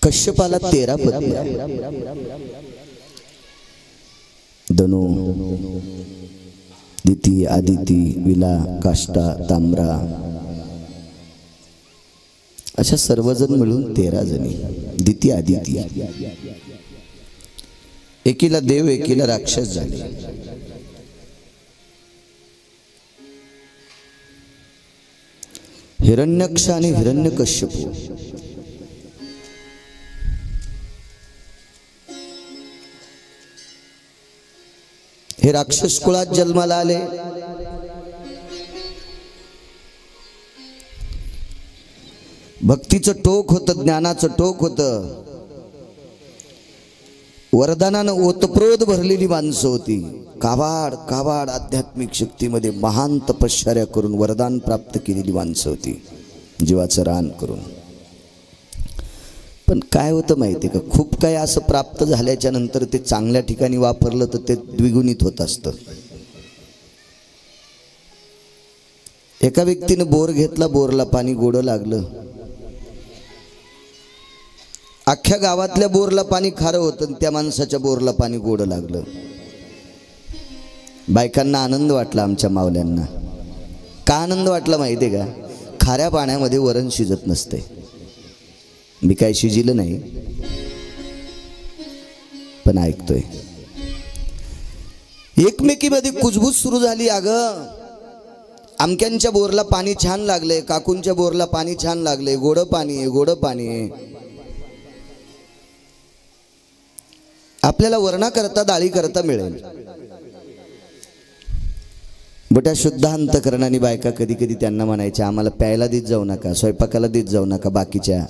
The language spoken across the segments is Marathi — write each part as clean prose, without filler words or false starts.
कश्यपाला 13 पत्नी, धनु, दिती, आदिती, विला, काष्टा, ताम्रा अशा सर्वजण मिळून 13 जणी. दिती आदिती एकीला देव एकीला राक्षस झाले. हिरण्यक्ष आणि हिरण्यकश्यपू हे राक्षस कुळात जन्माला आले. भक्तीचं टोक होतं, ज्ञानाचं टोक होतं, वरदानानं ओतप्रोत भरलेली माणसं होती. काबाड काबाड आध्यात्मिक शक्तीमध्ये महान तपश्चर्या करून वरदान प्राप्त केलेली माणसं होती, जीवाचं रान करून. पण काय होतं माहिती का, खूप काही असं प्राप्त झाल्याच्या नंतर ते चांगल्या ठिकाणी वापरलं तर ते द्विगुणित होत असतं. एका व्यक्तीने बोर घेतला, बोरला पाणी गोड लागलं. अख्ख्या गावातल्या बोरला पाणी खारं होतं, त्या माणसाच्या बोरला पाणी गोड लागलं. बायकांना आनंद वाटला, आमच्या मावल्यांना. का आनंद वाटला माहिती आहे का, खाऱ्या पाण्यामध्ये वरण शिजत नसते. मी काय शिजिलं नाही, पण ऐकतोय. एकमेकीमध्ये कुजबूज सुरू झाली. अगं आमक्यांच्या बोरला पाणी छान लागलंय, काकूंच्या बोरला पाणी छान लागलंय, गोड पाणी आहे, गोड पाणी आहे. आपल्याला वरणा करता डाळी करता मिळेल. बट्या शुद्ध अंतकरणाने बायका कधी कधी त्यांना म्हणायच्या, आम्हाला प्यायला देत जाऊ नका, स्वयंपाकाला देत जाऊ नका, बाकीच्या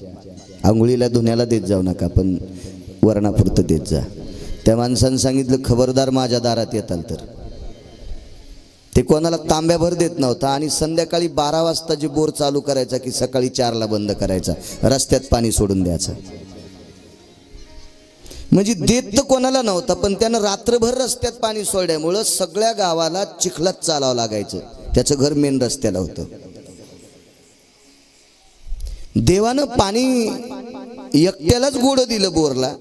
आंघोळीला धुण्याला देत जाऊ नका, पण वरणापुरतं देत जा. त्या माणसानं सांगितलं, खबरदार माझ्या दारात येताल तर. ते कोणाला तांब्याभर देत नव्हता आणि संध्याकाळी 12 वाजता जी बोर चालू करायचा की सकाळी 4ला बंद करायचा, रस्त्यात पाणी सोडून द्यायचं. म्हणजे देत तर कोणाला नव्हता, पण त्यानं रात्रभर रस्त्यात पाणी सोडल्यामुळं सगळ्या गावाला चिखलात चालावं लागायचं. त्याचं घर मेन रस्त्याला होतं. देवानं पाणी एकट्यालाच गोड दिलं बोरला.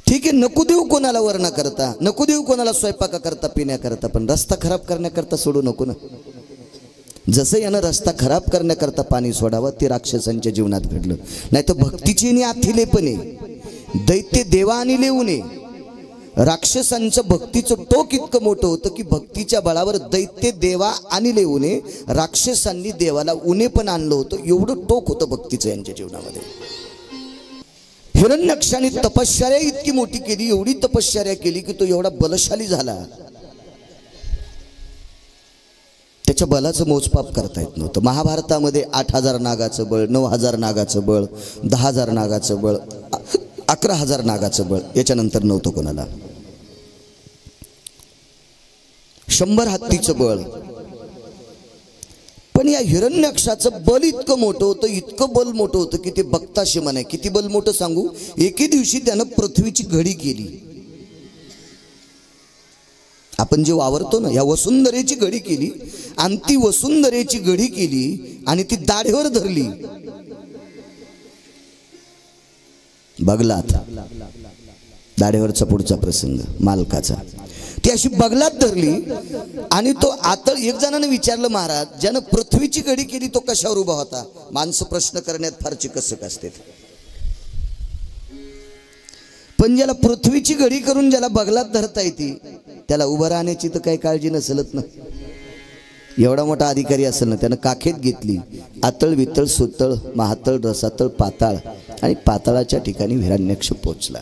ठीक आहे, नको देऊ कोणाला वरणा करता, नको देऊ कोणाला स्वयंपाका करता, पिण्याकरता, पण रस्ता खराब करण्याकरता सोडू नको ना. जसं यानं रस्ता खराब करण्याकरता पाणी सोडावं, ते राक्षसांच्या जीवनात घडलं. नाही तर भक्तीची आणि आथिलेपणे दैत्य देवा आणि लेऊने. राक्षसांचं भक्तीचं टोक इतकं मोठं होतं की भक्तीच्या बळावर दैत्य देवा आणि लेऊने, राक्षसांनी देवाला उणे पण आणलं होतं. एवढं टोक होतं भक्तीचं यांच्या जीवनामध्ये. हिरण्यक्षाने तपश्चर्या इतकी मोठी केली, एवढी तपश्चर्या केली की तो एवढा बलशाली झाला, त्याच्या बलाचं मोजपाप करता येत नव्हतं. महाभारतामध्ये 8000 नागाचं बळ, 9000 नागाचं बळ, 10000 नागाचं बळ, 11000 नागाचं बळ, याच्यानंतर नव्हतं कोणाला. 100 हत्तीचं बळ. पण या हिरण्यक्षाचं बल इतकं मोठं होतं, इतकं बल मोठं होतं की ते बघताशी म्हणे. किती बल मोठं सांगू, एके दिवशी त्यानं पृथ्वीची घडी केली. आपण जे वावरतो ना, या वसुंधरेची घडी केली आणि ती वसुंधरेची घडी केली आणि ती दाढेवर धरली. बगलात, दाढेवरचा पुढचा प्रसंग मालकाचा. ती अशी बगलात धरली आणि तो आतळ. एक जणाने विचारलं, महाराज ज्यानं पृथ्वीची घडी केली तो कशावर उभा होता? माणसं प्रश्न करण्यात फार चिकसक असते. पण ज्याला पृथ्वीची घडी करून ज्याला बगलात धरता येते त्याला उभं राहण्याची तर काही काळजी नसेलच ना. एवढा मोठा अधिकारी असेल ना, त्यानं काखेत घेतली. आतळ, वितळ, सुतळ, महातळ, रसातळ, पाताळ आणि पाताळाच्या ठिकाणी हिरण्यक्ष पोचला.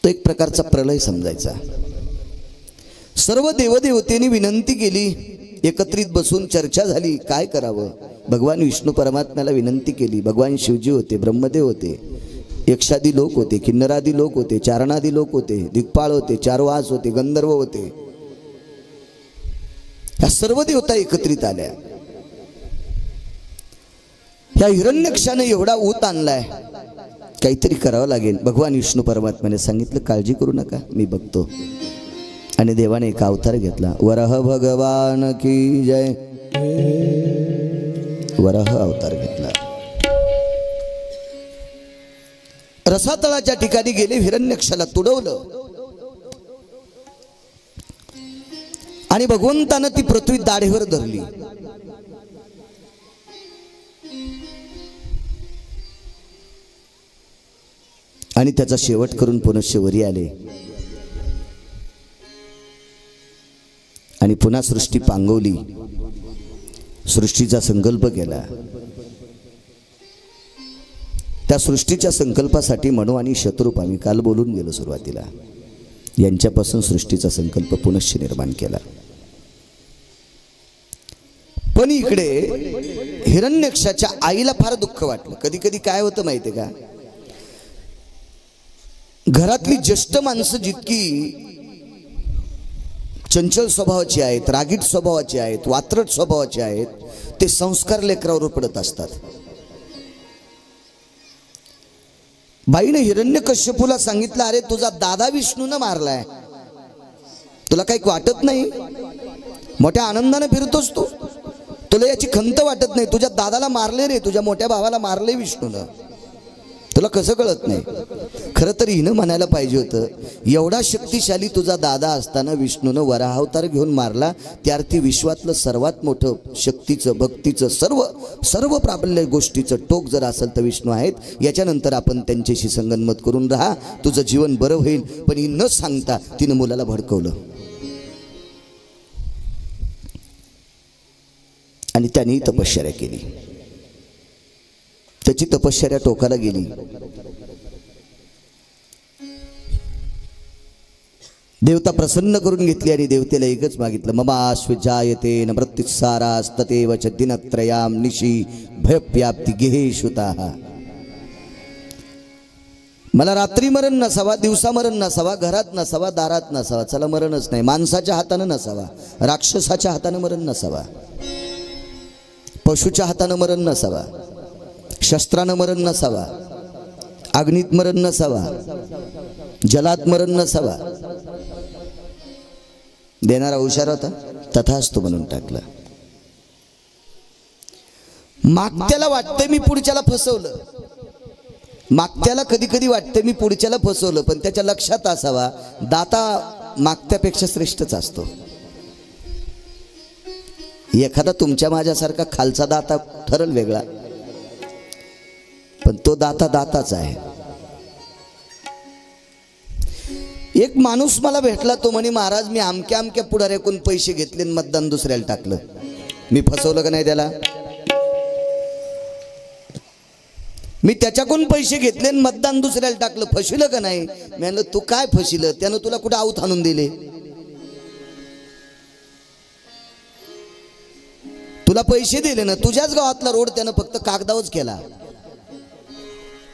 तो एक प्रकारचा प्रलय समजायचा. सर्व देवदेवतेने विनंती केली, एकत्रित बसून चर्चा झाली, काय करावं. भगवान विष्णू परमात्म्याला विनंती केली. भगवान शिवजी होते, ब्रह्मदेव होते, यक्षादी लोक होते, किन्नरादी लोक होते, चारणादी लोक होते, दिक्पाळ होते, चारवास होते, गंधर्व होते. या सर्व देवता एकत्रित आल्या. या हिरण्यक्षाने एवढा ऊत आणलाय, काहीतरी करावं लागेल. भगवान विष्णू परमात्म्याने सांगितलं, काळजी करू नका, मी बघतो. आणि देवाने एक अवतार घेतला. वरह भगवान की जय. वराह अवतार घेतला. रसातळाच्या ठिकाणी गेले, हिरण्यक्षाला तुडवलं आणि भगवंतानं ती पृथ्वी दाढेवर धरली. आणि त्याचा शेवट करून पुनश्च वरी आले आणि पुन्हा सृष्टी पांगवली. सृष्टीचा संकल्प केला. त्या सृष्टीच्या संकल्पासाठी मनू आणि शत्रूप आम्ही काल बोलून गेलो सुरुवातीला, यांच्यापासून सृष्टीचा संकल्प पुनश्च निर्माण केला. पण इकडे हिरण्यक्षाच्या आईला फार दुःख वाटलं. कधी कधी काय होतं माहिती का, घरातली ज्येष्ठ माणसं जितकी चंचल स्वभावाची आहेत, रागीट स्वभावाची आहेत, वात्रट स्वभावाची आहेत, ते संस्कार लेकरावर पडत असतात. बाईने हिरण्यकश्यपूला सांगितलं, अरे तुझा दादा विष्णूनं मारलाय, तुला काही वाटत नाही? मोठ्या आनंदाने फिरतोस तू, तुला याची खंत वाटत नाही? तुझ्या दादाला मारले रे, तुझ्या मोठ्या भावाला मारले विष्णूनं, तुला कसं कळत नाही? खरं तर हिनं म्हणायला पाहिजे होतं, एवढा शक्तिशाली तुझा दादा असताना विष्णूनं वराहावतार घेऊन मारला, त्यार्थी विश्वातलं सर्वात मोठं शक्तीचं, भक्तीचं, सर्व प्राबल्य गोष्टीचं टोक जर असेल तर विष्णू आहेत. याच्यानंतर आपण त्यांच्याशी संगनमत करून राहा, तुझं जीवन बरं होईल. पण ही न सांगता तिनं मुलाला भडकवलं आणि त्याने तपश्चर्या केली. त्याची तपश्चर्या टोकाला गेली. देवता प्रसन्न करून घेतली आणि देवतेला एकच मागितलं, ममाश्वजायते न मृत्युसारास्ततेव च दिनत्रयाम निशी भयव्याप्ती गेहेशुताः. मला रात्री मरण नसावा, दिवसा मरण नसावा, घरात नसावा, दारात नसावा. चला मरणच नाही, माणसाच्या हातानं नसावा, राक्षसाच्या हातानं मरण नसावा, पशुच्या हातानं मरण नसावा, शस्त्रानं मरण नसावा, अग्नीत मरण नसावा, जलात मरण नसावा. देणारा हुशार होता, तथास्तु म्हणून टाकला. मागत्याला वाटतंय मी पुढच्याला फसवलं, मागत्याला कधी कधी वाटतंय मी पुढच्याला फसवलं, पण त्याच्या लक्षात असावा दाता मागत्यापेक्षा श्रेष्ठच असतो. एखादा तुमच्या माझ्यासारखा खालचा दाता ठरल वेगळा, पण तो दाता दाताच आहे. एक माणूस मला भेटला, तो म्हणे महाराज मी अमक्या अमक्या पुढाऱ्याकडून पैसे घेतले आणि मतदान दुसऱ्याला टाकलं, मी फसवलं का नाही त्याला? मी त्याच्याकडून पैसे घेतले आणि मतदान दुसऱ्याला टाकलं, फसविलं का नाही? मी म्हणलं तू काय फसविलं, त्यानं तुला कुठं आऊत आणून दिले? तुला पैसे दिले ना, तुझ्याच गावातला रोड त्यानं फक्त कागदावच केला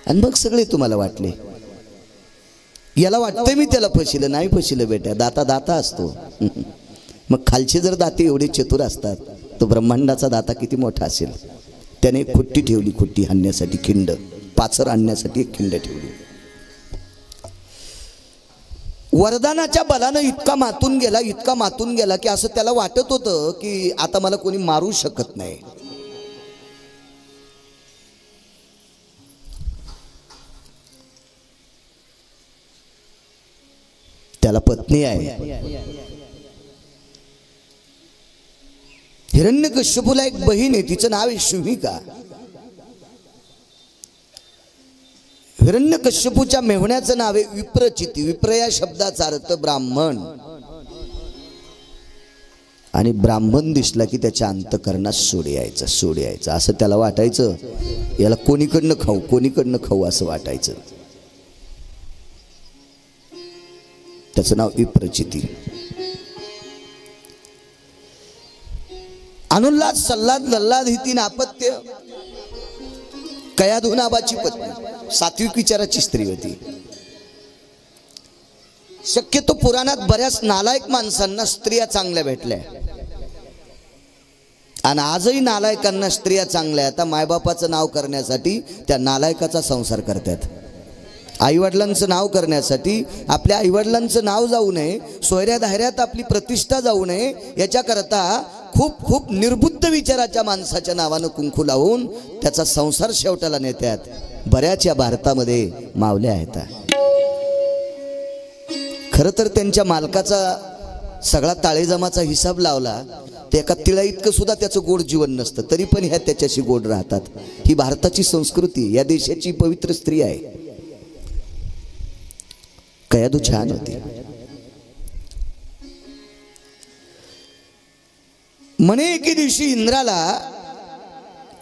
आणि मग सगळे तुम्हाला वाटले. याला वाटतंय मी त्याला फसिलं, नाही फसिलं बेटा, दाता दाता असतो. मग खालचे जर दाते एवढे चतुर असतात, तो ब्रह्मांडाचा दाता किती मोठा असेल. त्याने एक खुट्टी ठेवली, खुट्टी आणण्यासाठी खिंड, पाचर आणण्यासाठी एक खिंड ठेवली. वरदानाच्या बलानं इतका मातून गेला, इतका मातून गेला की असं त्याला वाटत होतं की आता मला कोणी मारू शकत नाही. त्याला पत्नी आहे. हिरण्यकश्यपूला एक बहीण आहे, तिचं नाव आहे शुमिका. हिरण्यकश्यपूच्या मेहुण्याचं नाव आहे विप्रचिती. विप्र या शब्दाचा अर्थ ब्राह्मण. आणि ब्राह्मण दिसला की त्याच्या अंतःकरणात सूड यायचं, सूड यायचं. असं त्याला वाटायचं याला कोणीकडनं खाऊ, कोणीकडनं खाऊ असं वाटायचं. त्याचं नाव विप्रचिती. अनुल्लाद सल्लाद लल्लाद ही तीन अपत्य. कयाधू नावाची पत्नी, सात्विक विचाराची स्त्री होती. शक्यतो पुराणात बऱ्याच नालायक माणसांना स्त्रिया चांगल्या भेटल्या आणि आजही नालायकांना स्त्रिया चांगल्या. आता मायबापाचं नाव करण्यासाठी त्या नालायकाचा संसार करतात. आईवडिलांचं नाव करण्यासाठी आपल्या आईवडिलांचं नाव जाऊ नये, सोयऱ्या धायऱ्यात आपली प्रतिष्ठा जाऊ नये, याच्याकरता खूप खूप निर्बुद्ध विचाराच्या माणसाच्या नावानं कुंकू लावून त्याचा संसार शेवटाला नेतात. बऱ्याच या भारतामध्ये मावल्या आहेत. खरं तर त्यांच्या मालकाचा सगळा ताळेजमाचा हिसाब लावला ते एका तिळा इतकं सुद्धा त्याचं गोड जीवन नसतं, तरी पण ह्या त्याच्याशी गोड राहतात. ही भारताची संस्कृती, या देशाची पवित्र स्त्री आहे. कयादू छान होती. म्हणे एके दिवशी इंद्राला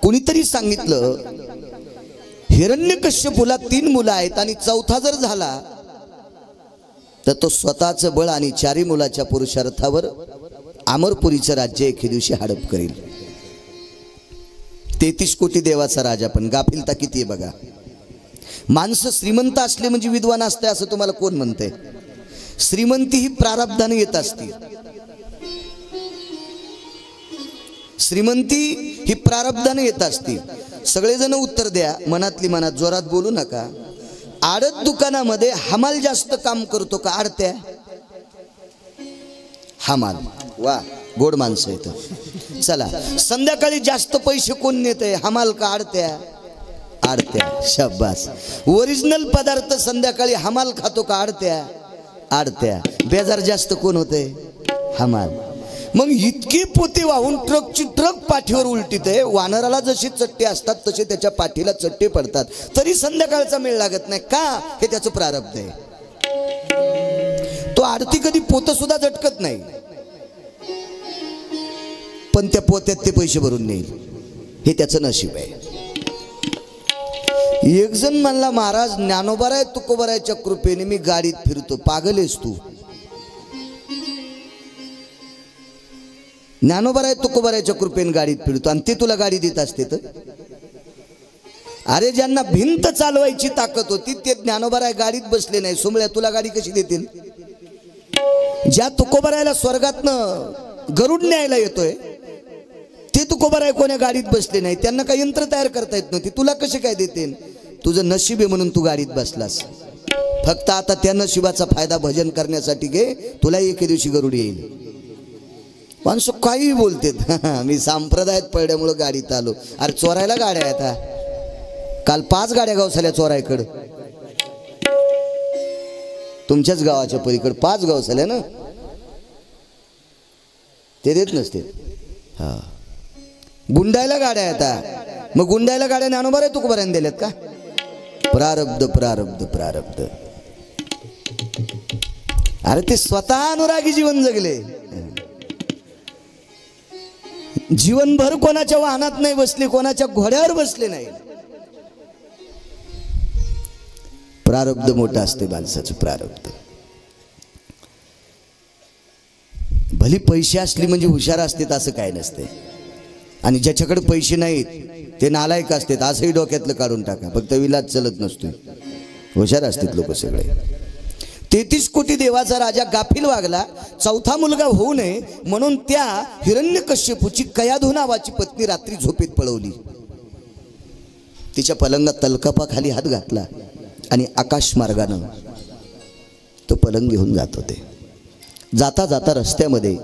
कुणीतरी सांगितलं, हिरण्यकश्यपूला 3 मुलं आहेत आणि चौथा जर झाला तर तो स्वतःचं बळ आणि 4 मुलाच्या पुरुषार्थावर अमरपुरीचं राज्य एके दिवशी हडप करेल. 33 कोटी देवाचा राजा, पण गाफिलता किती आहे बघा. माणसं श्रीमंत असले म्हणजे विद्वान असते असं तुम्हाला कोण म्हणते? श्रीमंती ही प्रारब्धाने येत असते. श्रीमंती ही प्रारब्धाने येत असते. सगळेजण उत्तर द्या मनातली मनात, जोरात बोलू नका. आडत दुकानामध्ये हमाल जास्त काम करतो का आडत्या? हमाल. वा, गोड माणसं येतं. चला, संध्याकाळी जास्त पैसे कोण नेते, हमाल का आडत्या? आडत्या. शाबास. ओरिजिनल पदार्थ संध्याकाळी हमाल खातो का आडत्या? आडत्या. बेजार जास्त कोण होते? हमाल. मग इतकी पोती वाहून ट्रकची ट्रक पाठीवर उलटीत आहे. वानराला जशी चट्टे असतात तसे त्याच्या पाठीला चट्टे पडतात, तरी संध्याकाळचा मेळ लागत नाही. का? हे त्याचं प्रारब्ध आहे. तो आरती कधी पोत सुद्धा झटकत नाही, पण त्या पोत्यात ते पैसे भरून नेईल, हे त्याचं नशीब आहे. एक जण म्हणला, महाराज ज्ञानोबाराय तुकोबारायच्या कृपेने मी गाडीत फिरतो. पागल आहेस तू? ज्ञानोबाराय तुकोबारायच्या कृपेने गाडीत फिरतो आणि ते तुला गाडी देत असते तर? अरे, ज्यांना भिंत चालवायची ताकद होती ते ज्ञानोबाराय गाडीत बसले नाही. सुमळ्या तुला गाडी कशी देतील? ज्या तुकोबारायला स्वर्गातनं गरुड न्यायला येतोय ते तुकोबाराय कोण्या गाडीत बसले नाही. त्यांना काही यंत्र तयार करता येत नव्हती. तुला कसे काय देतील? तुझं नशीब आहे म्हणून तू गाडीत बसलास. फक्त आता त्या नशिबाचा फायदा भजन करण्यासाठी घे, तुला एके दिवशी गरुड येईल. माणसं काही बोलतेत. मी संप्रदायात पडल्यामुळं गाडीत आलो. अरे, चोरायला गाड्या आहेत. काल 5 गाड्या गावसाल्या चोरायकडं. तुमच्याच गावाच्या पलीकडे 5 गावसाल्या ना, ते देत नसते. हा, गुंडायला गाड्या आहेत. मग गुंडायला गाड्या ज्ञानोबाराय तुकोबारायने दिल्यात का? प्रारब्ध प्रारब्ध प्रारब्ध. अरे, ते स्वतः अनुरागी जीवन जगले. जीवनभर कोणाच्या वाहनात नाही बसले, कोणाच्या घोड्यावर बसले नाही. प्रारब्ध मोठं असते माणसाचं. प्रारब्ध. भली पैसे असली म्हणजे हुशार असतात असं काय नसते, आणि ज्याच्याकडे पैसे नाहीत ते नालायक असतात असंही डोक्यातलं काढून टाका. फक्त विलाज चलत नसतो. हुशार असतात लोक सगळे. 33 कोटी देवाचा राजा गाफील वागला. चौथा मुलगा होऊ नये म्हणून त्या हिरण्यकश्यपूची कयाधू नावाची पत्नी रात्री झोपेत पळवली. तिच्या पलंगात तलकपाखाली हात घातला आणि आकाश मार्गानं तो पलंग घेऊन जात होते. जाता जाता रस्त्यामध्ये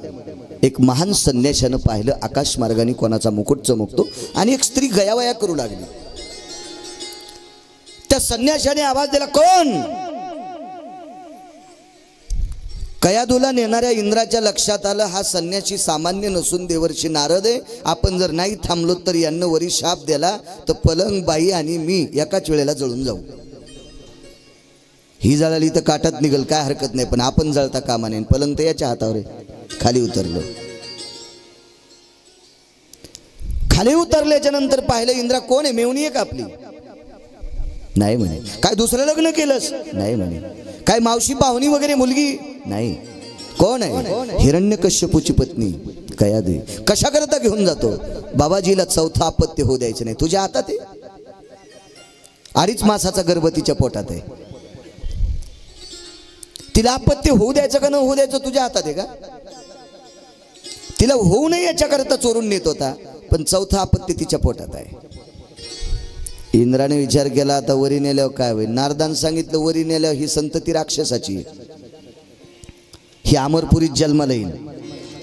एक महान संन्याशानं पाहिलं, आकाश मार्गाने कोणाचा मुकुट चमकतो आणि एक स्त्री गयावया करू लागली. त्या संन्याशाने आवाज दिला, कोण? कयाधूला नेणाऱ्या इंद्राच्या लक्षात आलं, हा संन्यासी सामान्य नसून देवर्षी नारद आहे. आपण जर नाही थांबलो तर यांना वरी शाप दिला तर पलंग, बाई आणि मी एकाच वेळेला जळून जाऊ. ही जळाली तर काटात निघल, काय हरकत नाही, पण आपण जळता कामा नये. पलंग तर याच्या हातावर आहे. खाली उतरलो. खाली उतरल्याच्या नंतर पाहिलं, इंद्रा कोण आहे? मेवणी आहे का आपली? नाही म्हणे. काय दुसरं लग्न केलंस? नाही म्हणे. काय मावशी पाहुणी वगैरे मुलगी? नाही. कोण आहे? हिरण्यकश्यपूची पत्नी कयाधू. कशा करता घेऊन जातो? बाबाजीला चौथा आपत्य होऊ द्यायचं नाही. तुझ्या हातात आहे. 2.5 मासाचा गर्भ तिच्या पोटात आहे. तिला आपत्य होऊ द्यायचं का न होऊ द्यायचं तुझ्या हातात आहे का? तिला होऊ नये याच्याकरता चोरून नेत होता, पण चौथा आपत्य तिच्या पोटात आहे. इंद्राने विचार केला, आता वरी नेल्यावर काय होईल? नारदान सांगितलं, वरी नेल्यावर ही संतती राक्षसाची, ही अमरपुरीत जन्माला येईल.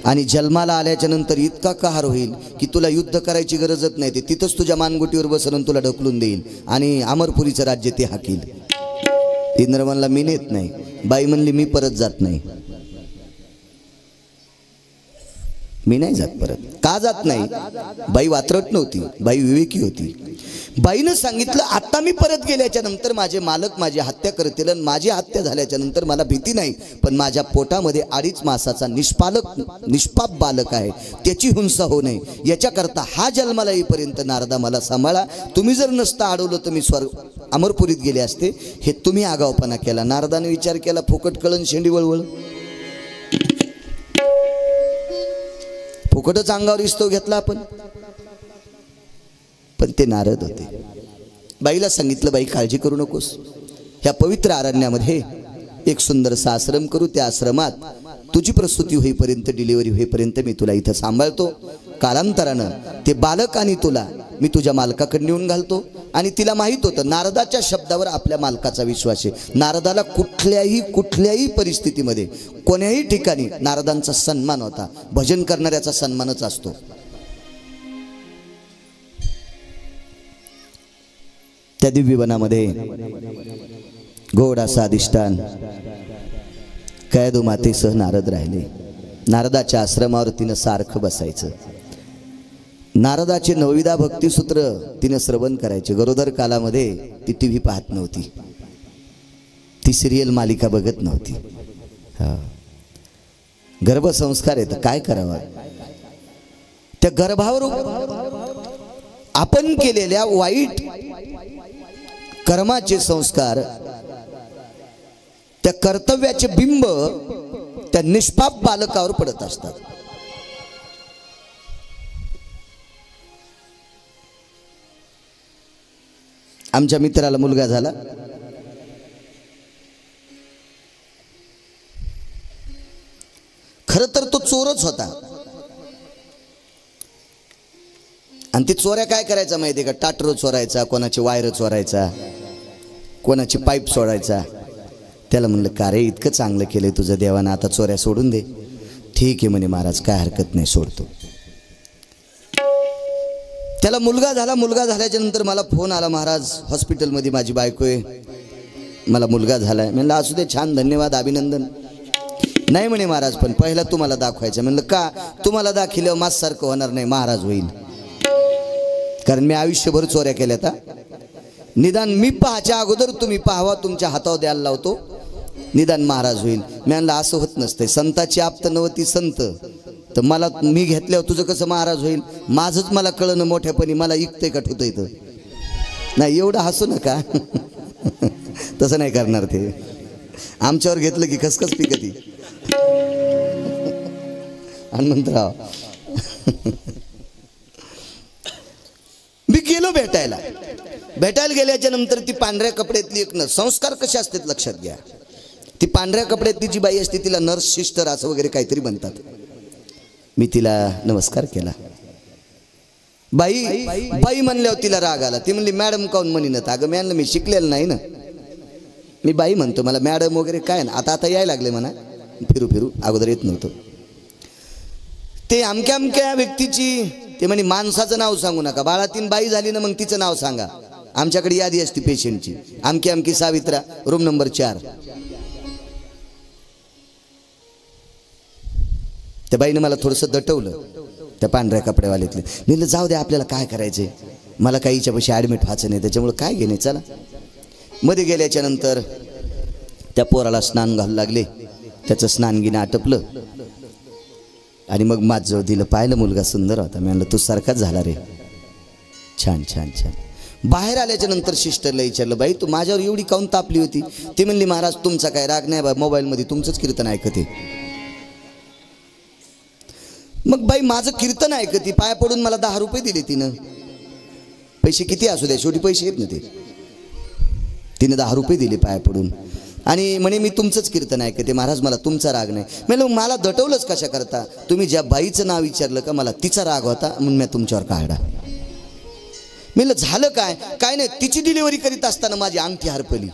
आणि जन्माला आल्याच्या नंतर इतका कहार होईल की तुला युद्ध करायची गरजच नाही, ते तिथंच तुझ्या मानगुटीवर बसवून तुला ढकलून देईल आणि अमरपुरीचं राज्य ते हाकील. इंद्र म्हणला मी नेत नाही. बाई म्हणली मी परत जात नाही. मी नाही जात परत. का जात नाही? बाई वात्रट नव्हती, बाई विवेकी होती. बाईनं सांगितलं आता मी परत गेल्याच्या नंतर माझे मालक माझी हत्या करतील आणि माझी हत्या झाल्याच्या नंतर मला भीती नाही, पण माझ्या पोटामध्ये 2.5 मासाचा निष्पाप बालक आहे, त्याची हिंसा होऊ नये याच्याकरता हा जन्माला येईपर्यंत नारदा मला सांभाळा. तुम्ही जर नसता अडवलं तर मी अमरपुरीत गेले असते. हे तुम्ही आगावपणा केला. नारदाने विचार केला फुकट कळण शेंडी वळवळ, फुकटच अंगावर इस्तव घेतला आपण. पण ते नारद होते. बाईला सांगितलं बाई काळजी करू नकोस, ह्या पवित्र अरण्यामध्ये एक सुंदरसा आश्रम करू. त्या आश्रमात तुझी प्रसूती होईपर्यंत, डिलिव्हरी होईपर्यंत मी तुला इथं सांभाळतो. कालांतरानं ते बालक आणि तुला मी तुझ्या मालकाकडे नेऊन घालतो. आणि तिला माहित होतं नारदाच्या शब्दावर आपल्या मालकाचा विश्वास आहे. नारदाला कुठल्याही परिस्थितीमध्ये कोण्याही ठिकाणी नारदांचा सन्मान होता. भजन करणाऱ्याचा सन्मानच असतो. त्या दिव्य वनामध्ये गोड असा अधिष्ठान कैदू मातेसह नारद राहिले. नारदाच्या आश्रमावर तिनं सारखं बसायचं. नारदाचे 9विधा भक्तिसूत्र तिनं श्रवण करायचे. गरोदर कालामध्ये ती टी व्ही पाहत नव्हती, ती सिरियल मालिका बघत नव्हती. गर्भसंस्कार आहे तर काय करावं? त्या गर्भावर आपण केलेल्या वाईट कर्माचे संस्कार, त्या कर्तव्याचे बिंब त्या निष्पाप बालकावर पडत असतात. आमच्या मित्राला मुलगा झाला. खरं तर तो चोरच होता. आणि ती चोऱ्या काय करायचा माहिती का? टाटर चोरायचा, कोणाची वायर चोरायचा, कोणाची पाईप सोडायचा. त्याला म्हणलं का रे इतकं चांगलं केलंय तुझं देवानं, आता चोऱ्या सोडून दे. ठीक आहे म्हणे महाराज, काय हरकत नाही, सोडतो. त्याला मुलगा झाला. मुलगा झाल्याच्या नंतर मला फोन आला, महाराज हॉस्पिटलमध्ये माझी बायको आहे, मला मुलगा झालाय. म्हणलं असू दे, छान, धन्यवाद, अभिनंदन. नाही म्हणे महाराज पण पहिला तुम्हाला दाखवायचं. म्हणलं का? तुम्हाला दाखिल्यावर माझ्यासारखं होणार नाही, महाराज होईल. कारण मी आयुष्यभर चोऱ्या केल्यात. निदान मी पाहायच्या अगोदर तुम्ही पाहावा, तुमच्या हातावर द्यायला लावतो, निदान महाराज होईल. मी म्हणलं असं होत नसतंय, संताची आप्त नवती संत. तर मला मी घेतल्यावर तुझं कसं महाराज होईल? माझंच मला कळणं मोठ्यापणी, मला इकतंय का ठुतं इथं. नाही एवढं हसू नका. तसं नाही करणार ते. आमच्यावर घेतलं की खसखस पिकती. हनुमंतराव मी गेलो भेटायला गेल्याच्या नंतर ती पांढऱ्या कपड्यातली एक नर्स, संस्कार कसे असतात लक्षात घ्या. ती पांढऱ्या कपड्यातली जी बाई असते तिला नर्स सिस्टर असं वगैरे काहीतरी म्हणतात. मी तिला नमस्कार केला. बाई बाई म्हणल्यावर तिला राग आला. ती म्हणली मॅडम काऊन म्हणीनत? अगं मी आणलं, मी शिकलेलं नाही ना, मी बाई म्हणतो, मला मॅडम वगैरे काय ना. आता यायला लागले म्हणा, फिरू फिरू, अगोदर येत नव्हतं. ते अमक्या व्यक्तीची, ते म्हणे माणसाचं नाव सांगू नका, बाळातीन बाई झाली ना मग तिचं नाव सांगा. आमच्याकडे यादी असते पेशंटची, अमकी सावित्रा, रूम नंबर 4. त्या बाईनं मला थोडंसं दटवलं, त्या पांढऱ्या कपड्यावाल्यातले. म्हणलं जाऊ दे, आपल्याला काय करायचंय, मला काही हिच्यापाशी ॲडमिट व्हायचं नाही, त्याच्यामुळे काय घेणे, चला. मध्ये गेल्याच्या नंतर त्या पोराला स्नान घालू लागले. त्याचं स्नानगिनं आटपलं आणि मग माझं दिलं. पाहिलं मुलगा सुंदर होता. मी म्हणलं तू सारखाच झाला रे, छान छान छान. बाहेर आल्याच्या नंतर सिस्टरला विचारलं, बाई तू माझ्यावर एवढी काऊन तापली होती? ती म्हणली महाराज तुमचा काय राग नाही बा, मोबाईलमध्ये तुमचंच कीर्तन ऐकते. मग बाई माझं कीर्तन ऐकते, पाया पडून मला 10 रुपये दिले तिनं. पैसे किती असू द्या, शेवटी पैसे येत नव्हते. तिने 10 रुपये दिले पाया पडून आणि म्हणे मी तुमचंच कीर्तन ऐकते महाराज, मला तुमचा राग नाही. म्हणलं मला दटवलंच कशा करता? तुम्ही ज्या बाईचं नाव विचारलं का मला तिचा राग होता म्हणून मी तुमच्यावर काढला. म्हणलं झालं काय? काय नाही, तिची डिलिव्हरी करीत असताना माझी अंगठी हरपली.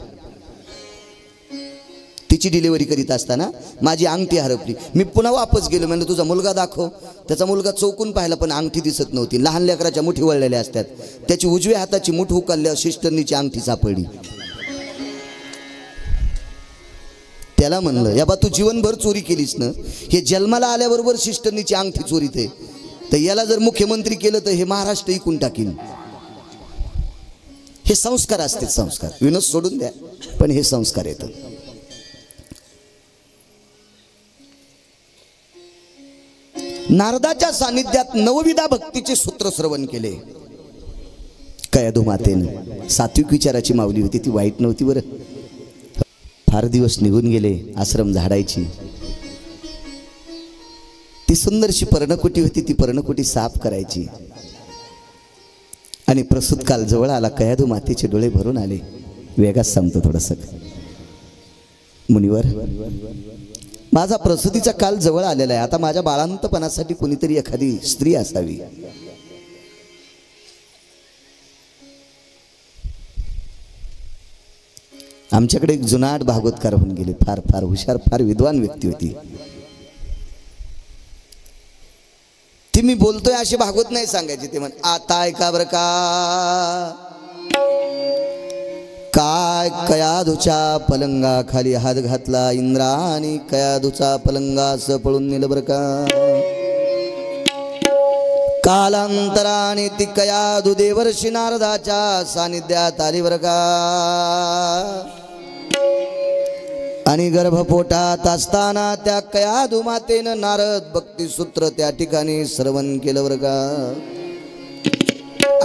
तिची डिलिव्हरी करीत असताना माझी अंगठी हरपली. मी पुन्हा वापस गेलो, म्हणजे तुझा मुलगा दाखव. त्याचा मुलगा चौकून पाहिला पण अंगठी दिसत नव्हती. लहान लेकराच्या मुठी वळलेल्या असतात. त्याची उजव्या हाताची मुठ उकलल्यावर सिस्टरनीची अंगठी सापडली. त्याला म्हणलं, या बा तू जीवनभर चोरी केलीस ना, हे जन्माला आल्याबरोबर सिस्टरनीची अंगठी चोरीत आहे, तर याला जर मुख्यमंत्री केलं तर हे महाराष्ट्र इकून टाकीन. हे संस्कार असते, संस्कार. विनोद सोडून द्या, पण हे संस्कार येतात. नारदाच्या सानिध्यात नवविधा भक्तीचे सूत्र श्रवण केले कयाधू मातेनं. सात्विक विचाराची माऊली होती ती, वाईट नव्हती बरं. फार दिवस निघून गेले आश्रम झाडायची. ती सुंदरशी पर्णकुटी होती, ती पर्णकुटी साफ करायची. आणि प्रसूत काल जवळ आला. कयाधू मातेचे डोळे भरून आले. वेगाच सांगतो थोडंसं. मुनिवर, माझा प्रसूतीचा काल जवळ आलेला आहे. आता माझ्या बाळांतपणासाठी कोणीतरी एखादी स्त्री असावी. आमच्याकडे एक जुनाट भागवतकार होऊन गेले, फार फार हुशार, फार विद्वान व्यक्ती होती ती. मी बोलतोय असे भागवत नाही सांगायचे. ते म्हण, आता ऐका बरं का, काय कयाधूच्या पलंगा खाली हात घातला इंद्राने, कयाधूचा पलंगा असं पळून नेलं बरं का. कालांतराने ती कयाधू देवर्षी नारदाच्या सानिध्यात आली बरं का. आणि गर्भपोटात असताना त्या कयाधू मातेनं नारद भक्ती सूत्र त्या ठिकाणी श्रवण केलं बरं का.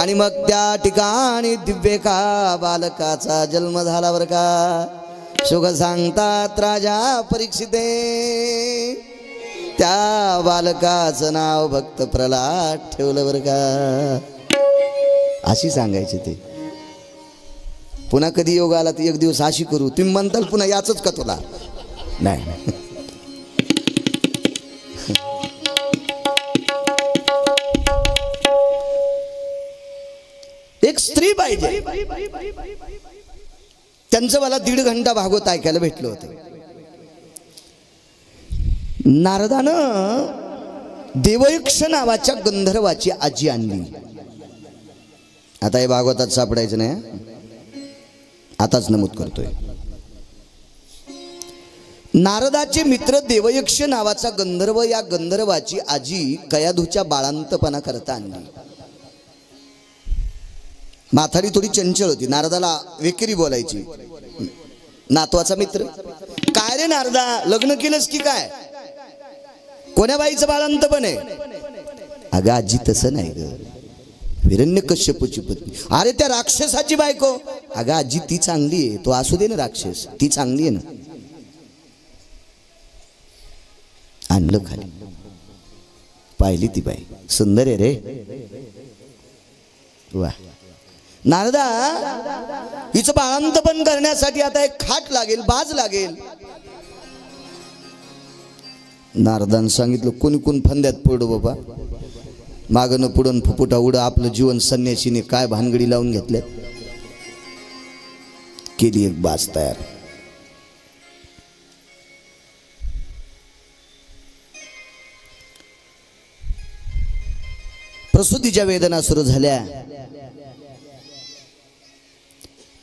आणि मग त्या ठिकाणी दिव्यका बालकाचा जन्म झाला बरं का. शुभ सांगतात राजा परीक्षिते, त्या बालकाचं नाव भक्त प्रल्हाद ठेवलं बरं का. अशी सांगायचे ते. पुन्हा कधी योग आला तर एक दिवस अशी करू, तुम्ही म्हणताल पुन्हा याच का तुला. नाही, एक स्त्री पाहिजे. त्यांचं मला 1.5 घंटा भागवत ऐकायला भेटलं होतं. नारदानं देवयक्ष नावाच्या गंधर्वाची आजी आणली. आता हे भागवतात सापडायचं नाही, आताच नमूद करतोय. नारदाचे मित्र देवयक्ष नावाचा गंधर्व, या गंधर्वाची आजी कयाधूच्या बाळांतपणा करता आणली. माथाडी थोडी चंचल होती, नारदाला वेकेरी बोलायची. नातवाचा मित्र, काय रे नारदा, लग्न केलंस की काय, कोण्या बाईचं बाळांतपण आहे. अगं आजी तसं नाही ग, हिरण्यकश्यपूची पत्नी. अरे त्या राक्षसाची बायको. अगं आजी ती चांगली आहे, तो असू दे ना राक्षस, ती चांगली आहे ना. आणलं खाली, पाहिली ती बाई, सुंदर आहे रे. वा. नारदा, हिचं बाळांतपण करण्यासाठी आता एक खाट लागेल, बाज लागेल. नारदान सांगितलं, कोणी कोण फंद्यात पडो बाबा, मागणं पुढं फुफुटा उडं आपलं जीवन संन्यासीने काय भानगडी लावून घेतल्यात. केली एक बाज तयार. प्रसूतीच्या वेदना सुरू झाल्या.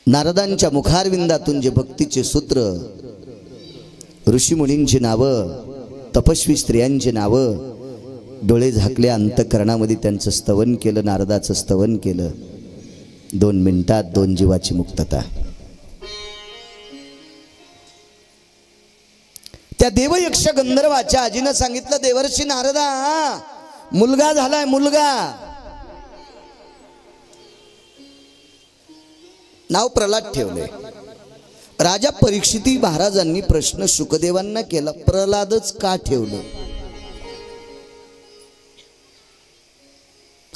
नारदांच्या मुखारविंदातून जे भक्तीचे सूत्र, ऋषीमुनींची नावं, तपस्वी स्त्रियांची नावं, डोळे झाकले, अंतःकरणामध्ये त्यांचं स्तवन केलं, नारदाचं स्तवन केलं. 2 मिनिटात 2 जीवाची मुक्तता. त्या देवयक्ष गंधर्वाच्या आजीनं सांगितलं, देवर्षी नारदा, मुलगा झालाय, मुलगा. नाव प्रल्हाद ठेवले. राजा परीक्षिती महाराजांनी प्रश्न शुकदेवांना केला, प्रल्हादच का ठेवलं,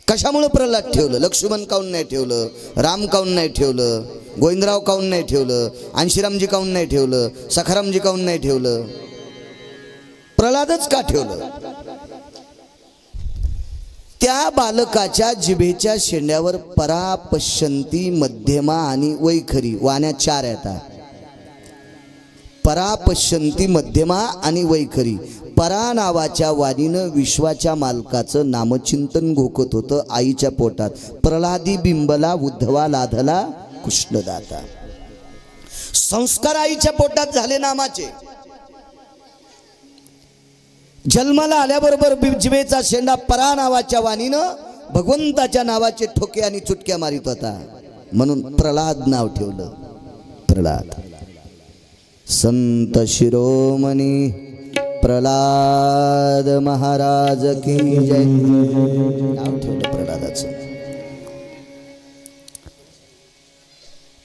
कशामुळे प्रल्हाद ठेवलं. लक्ष्मण काऊन नाही ठेवलं, राम काऊन नाही ठेवलं, गोविंदराव काऊन नाही ठेवलं, अंशीरामजी काऊन नाही ठेवलं, सखारामजी काऊन नाही ठेवलं, प्रल्हादच का ठेवलं. त्या बालकाच्या जिभेच्या शेंड्यावर परा, पश्यंती, मध्यमा आणि वैखरी वाण्या 4 येतात. परा पश्यंती मध्यमा आणि वैखरी. परा नावाच्या वाणीनं विश्वाच्या मालकाचं नामचिंतन घोकत होतं आईच्या पोटात. प्रल्हादी बिंबला उद्धवा लाधला कृष्णदाता. संस्कार आईच्या पोटात झाले नामाचे. जन्माला आल्याबरोबर जिवेचा शेंडा परा नावाच्या वाणीनं भगवंताच्या नावाचे ठोके आणि चुटक्या मारित होता, म्हणून प्रल्हाद नाव ठेवलं. प्रल्हाद. संत शिरोमणी प्रल्हाद महाराज की जय. नाव ठेवलं प्रल्हादाचं.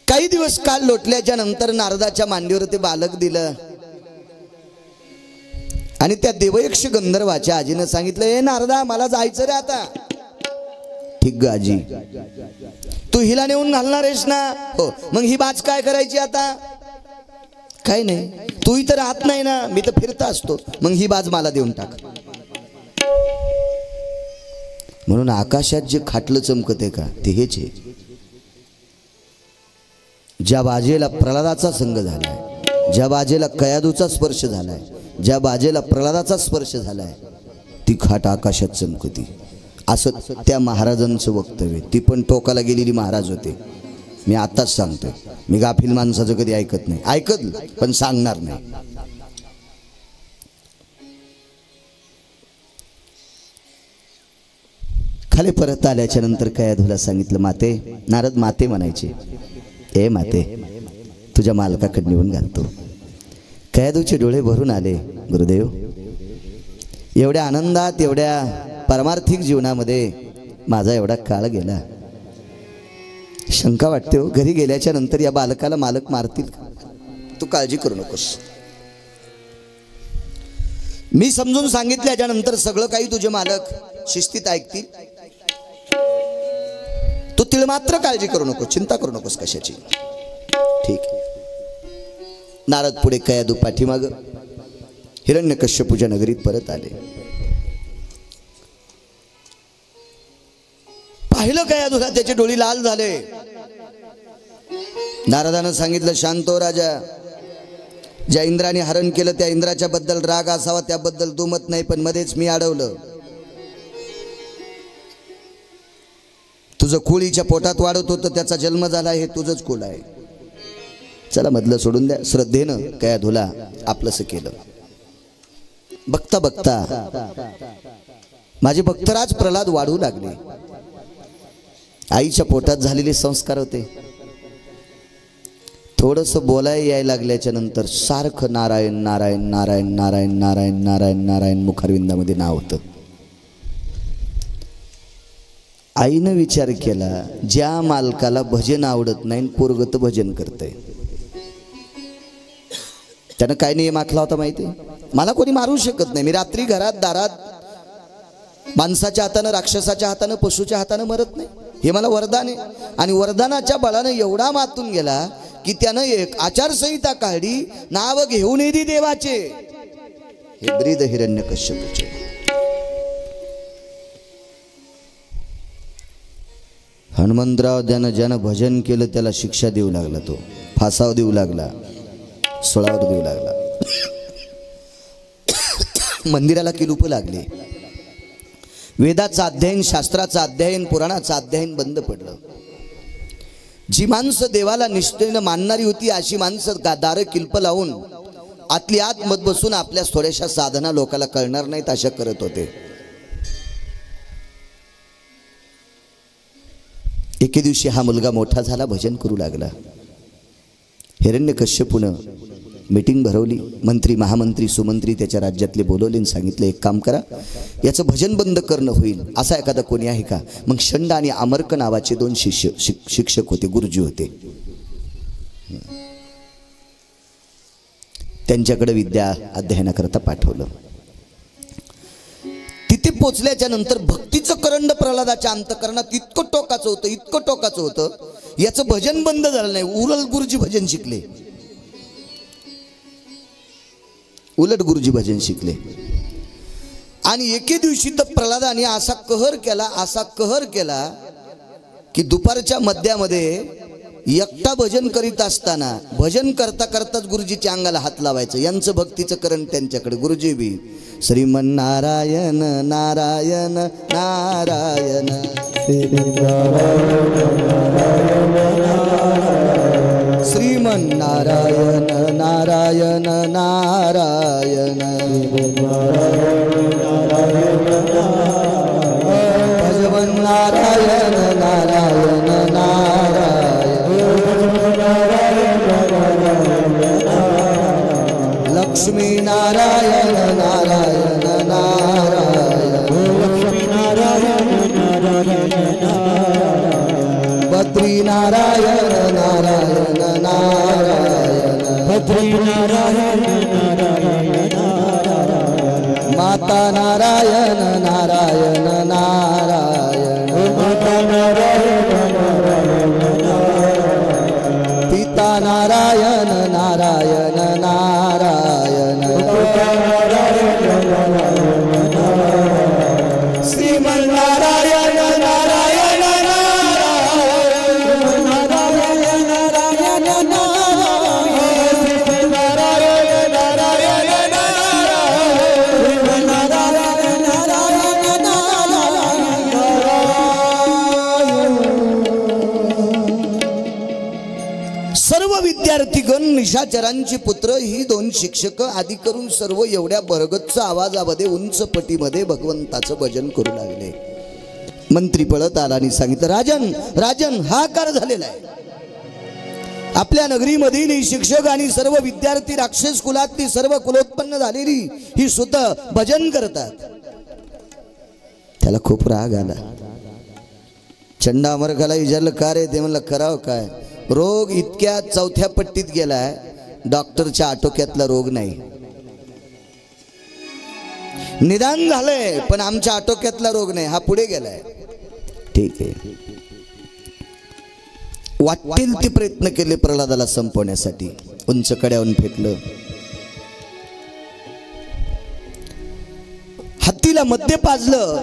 काही दिवस काल लोटल्याच्या नंतर नारदाच्या मांडीवर ते बालक दिलं आणि त्या देवयक्ष गंधर्वाच्या आजीनं सांगितलं, ए नारदा मला जायचं रे आता. ठीक ग आजी, तू हिला नेऊन घालणार आहेस ना? हो. मग ही बाज काय करायची आता? काय नाही, तू इथं राहत नाही ना, मी तर फिरता असतो. मग ही बाज मला देऊन टाक. म्हणून आकाशात जे खाटलं चमकते का ते हेच आहे. ज्या बाजेला प्रल्हादाचा संग झालाय, ज्या बाजेला कयादूचा स्पर्श झालाय, ज्या बाजेला प्रल्हादाचा स्पर्श झालाय, ती खाट आकाशात चमकती. असं त्या महाराजांचं वक्तव्य. ती पण टोकाला गेलेली महाराज होते. मी आताच सांगतो, मी गाफील माणसाचं कधी ऐकत नाही. ऐकत पण सांगणार नाही. खाली परत आल्याच्या नंतर कयाधूला सांगितलं, माते. नारद माते म्हणायचे. ए माते, तुझ्या मालकाकडे नेऊन घालतो. कयाधूचे डोळे भरून आले. गुरुदेव, एवढ्या आनंदात, एवढ्या पारमार्थिक जीवनामध्ये माझा एवढा काळ गेला. शंका वाटते हो, घरी गेल्याच्या नंतर या बालकाला मालक मारतील का? तू काळजी करू नकोस. मी समजून सांगितल्याच्या नंतर सगळं काही तुझे मालक शिस्तीत ऐकतील. तू तिळ मात्र काळजी करू नको, चिंता करू नकोस कशाची. ठीक. नारद पुढे, कयादू पाठीमाग. हिरण्यकश्यपूच्या नगरीत परत आले. पाहिलं कयादूला, त्याचे डोळे लाल झाले. नारदानं सांगितलं, शांत हो राजा. ज्या इंद्राने हरण केलं त्या इंद्राच्या बद्दल राग असावा, त्याबद्दल दुमत नाही, पण मध्येच मी अडवलं. तुझं कुळीच्या पोटात वाढत होतं, त्याचा जन्म झाला, हे तुझंच कुळ आहे. चला मधलं सोडून द्या. श्रद्धेनं कयाधूला आपलंसं केलं. बघता बघता माझे भक्तराज प्रल्हाद वाढू लागले. आईच्या पोटात झालेले संस्कार होते. थोडस बोलायला यायला लागल्याच्या नंतर सारखं नारायण नारायण नारायण नारायण नारायण नारायण नारायण मुखारविंदामध्ये नाव होतं. आईनं विचार केला, ज्या मालकाला भजन आवडत नाही पोरगत भजन करतंय, त्यानं काय नियम आखला होता माहिती? मला कोणी मारू शकत नाही. मी रात्री घरात दारात माणसाच्या हातानं, राक्षसाच्या हातानं, पशुच्या हातानं मरत नाही. हे मला वरदान आहे. आणि वरदानाच्या बळानं एवढा मातून गेला की त्यानं एक आचारसंहिता काढली, नाव घेऊन येदी देवाचे. हे ब्रीद हिरण्यकश्यपूचे. हनुमंतराव ज्यानं भजन केलं त्याला शिक्षा देऊ लागला, तो फासाव देऊ लागला, सोळावर देऊ लागला. मंदिराला किलूप लागले. वेदाचं अध्ययन, शास्त्राचं अध्ययन, पुराणाचं अध्ययन बंद पडलं. जी माणसं देवाला निष्ठेनं मानणारी होती अशी माणसं दारं किल्प लावून आतली आत मत बसून आपल्या थोड्याशा साधना लोकाला कळणार नाहीत अशा करत होते. एके दिवशी हा मुलगा मोठा झाला, भजन करू लागला. हिरण्यकश्यपूनं मीटिंग भरवली. मंत्री, महामंत्री, सुमंत्री त्याच्या राज्यातले बोलवले आणि सांगितलं, एक काम करा, याचं भजन बंद करणं होईल असा एखादा कोणी आहे का? मग षंड आणि अमर्क नावाचे दोन शिक्षक होते, गुरुजी होते. त्यांच्याकडे विद्या अध्ययनाकरता पाठवलं. तिथे पोचल्याच्या नंतर भक्तीचं करंड प्रल्हादाच्या अंतकरणात इतकं टोकाचं होतं, इतकं टोकाचं होतं, याचं भजन बंद झालं नाही. उलट गुरुजी भजन शिकले, उलट गुरुजी भजन शिकले. आणि एके दिवशी तर प्रल्हादाने असा कहर केला, असा कहर केला की दुपारच्या मध्यामध्ये एकटा भजन करीत असताना भजन करता करताच गुरुजीच्या अंगाला हात लावायचं, यांचं भक्तीचं करण त्यांच्याकडे. गुरुजी बी श्रीमन्नारायण नारायण नारायण श्रीमन्नारायण नारायण नारायण भजवन नारायण नारायण नारायण लक्ष्मी नारायण नारायण नारायण लक्ष्मी नारायण नारायण बद्री नारायण नारायण नारायण बद्री नारायण नारायण नारायण माता नारायण नारायण नारायण माता नारायण नारायण नारायण पिता नारायण नारायण नारायण पिता नारायण नारायण नारायण श्रीमन्नारायण नारायण विद्यार्थीगण निशाचरांची पुत्र ही दोन शिक्षक आदी करून सर्व एवढ्या बरगच्च आवाजामध्ये उंच पटीमध्ये भगवंताचं भजन करू लागले. मंत्री पळत आला आणि सांगितलं, राजन राजन हाकार झालेला आहे. आपल्या नगरीमधील ही शिक्षक आणि सर्व विद्यार्थी राक्षस कुलातली सर्व कुलोत्पन्न झालेली ही सुत भजन करतात. त्याला खूप राग आला. चंडामर्गाला विचारलं, का रे? ते म्हणलं, करावं काय, रोग इतक्या चौथ्या पट्टीत गेलाय, डॉक्टरच्या आटोक्यातला रोग नाही. निदान झालंय पण आमच्या आटोक्यातला रोग नाही, हा पुढे गेलाय. ठीक आहे, वाटेल ते प्रयत्न केले प्रल्हादाला संपवण्यासाठी. उंच कड्यावरून फेकलं, हत्तीला मध्ये पाजलं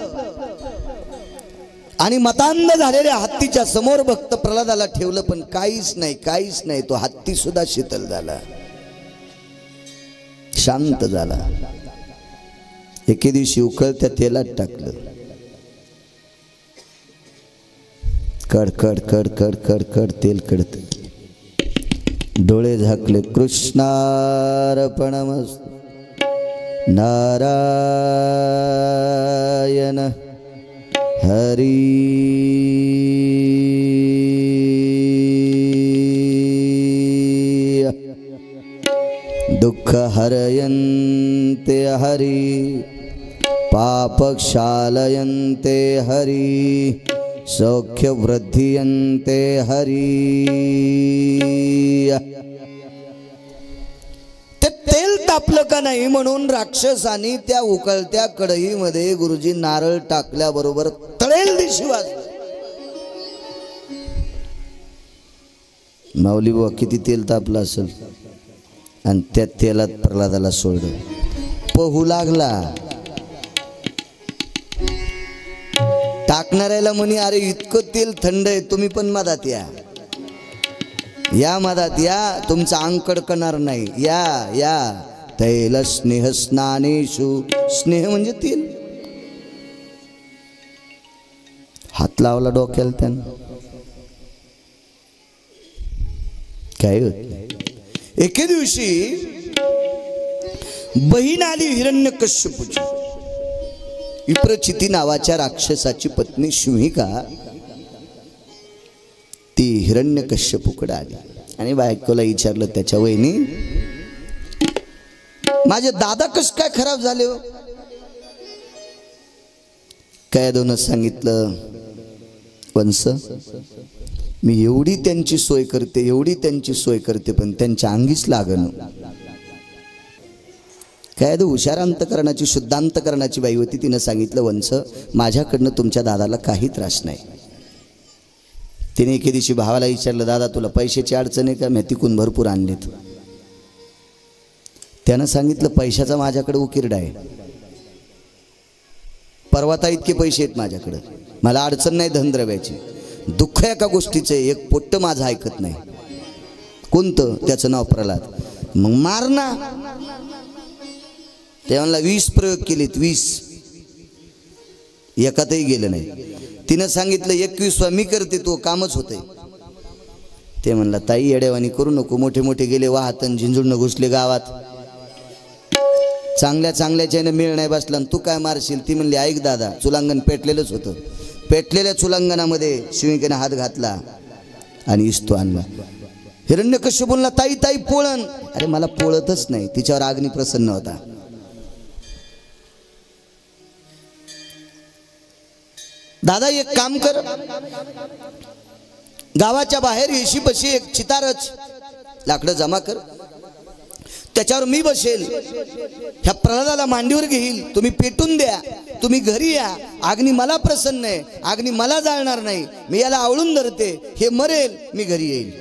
आणि मतांध झालेल्या हत्तीच्या समोर भक्त प्रल्हादाला ठेवलं, पण काहीच नाही, काहीच नाही. तो हत्ती सुद्धा शीतल झाला, शांत झाला. एके दिवशी उकळत्या तेलात टाकलं, कड कड कड कड कड कड तेल कडत, डोळे झाकले. कृष्णार्पणमस्तु नारायण हरी. दुःख हरयन्ते हरि, पापक्षालयन्ते हरि, सौख्य वृद्धियन्ते हरि. तेल तापलं का नाही म्हणून राक्षसांनी त्या उकळत्या कढईमध्ये गुरुजी नारळ टाकल्याबरोबर तळेल दिशी वाजलं. माऊली बुवा किती तेल तापलं असेल, आणि त्या तेलात प्रल्हादाला सोडलं. पहू लागला. टाकणाऱ्याला म्हणे, अरे इतकं तेल थंड आहे, तुम्ही पण मधात या, या मधात या, तुमचं अंग कडकणार नाही, या या. तैल स्नेह स्नानेषु, स्नेह म्हणजे तेल. हात लावला डोक्याला त्यानं, काय होत. एके दिवशी बहीण आली हिरण्यकश्यपूची. विप्रचिती नावाच्या राक्षसाची पत्नी शुंहिका ती हिरण्यकश्यपूकडे आली आणि बायकोला विचारलं, त्याच्या वहिनी, माझे दादा कस काय खराब झाले हो? काय दोन सांगितलं, वंश, मी एवढी त्यांची सोय करते, एवढी त्यांची सोय करते, पण त्यांच्या अंगीच लागण. काय हुशार अंतकरणाची, शुद्ध अंतकरणाची बाई होती. तिनं सांगितलं, वंश, माझ्याकडनं तुमच्या दादाला काही त्रास नाही. तिने एके दिवशी भावाला विचारलं, दादा तुला पैशाची अडचण आहे का? मी तिकून भरपूर आणलेत. त्यानं सांगितलं, पैशाचा माझ्याकडे उकिरडा आहे, पर्वता इतके पैसे आहेत माझ्याकडे, मला अडचण नाही धनद्रव्याची. दुःख एका गोष्टीचं, एक पोट्ट माझं ऐकत नाही. कोणतं? त्याचं नाव प्रल्हाद. मग मार ना. ते म्हणला 20 प्रयोग केलेत, 20 एकातही गेलं नाही. तिनं सांगितलं 21वा मी करते, तो कामच होतंय. ते म्हणला ताई येडेवानी करू नको, मोठे मोठे गेले वाहतन झिंजुळनं घुसले गावात, चांगल्या चांगल्याच्याने मेळ नाही बसला, तू काय मारशील? ती म्हणली ऐक दादा, चुलांगण पेटलेलंच होतं, पेटलेल्या चुलांगणामध्ये शिविकेने हात घातला आणि इस्तो आणला. हिरण्यकश्यपूला ताई ताई पोळण. अरे मला पोळतच नाही. तिच्यावर अग्नी प्रसन्न होता. दादा एक काम कर, गावाच्या बाहेर येशी बशी एक चितारच लाकडं जमा कर, त्याच्यावर मी बसेल, ह्या प्रल्हादाला मांडीवर घेईल, तुम्ही पेटून द्या, तुम्ही घरी या. अग्नी मला प्रसन्न आहे, अग्नी मला जाळणार नाही, मी याला आवळून धरते, हे मरेल, मी घरी येईल.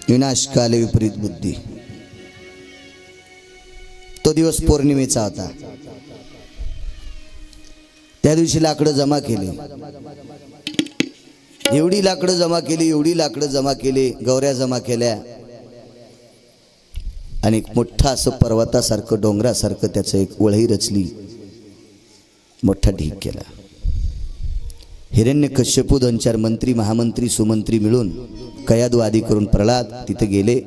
विनाशकाले विपरीत बुद्धी. तो दिवस पौर्णिमेचा होता. त्या दिवशी लाकडं जमा केली, एवढी लाकडं जमा केली, एवढी लाकडं जमा केली, गौऱ्या जमा केल्या आणि एक मोठा असं पर्वतासारखं डोंगरासारखं त्याचं एक वळही रचली, मोठा ढीग केला. हिरण्यकश्यपू 2-4 मंत्री महामंत्री सुमंत्री मिळून कयादू आदी करून प्रल्हाद तिथे गेले.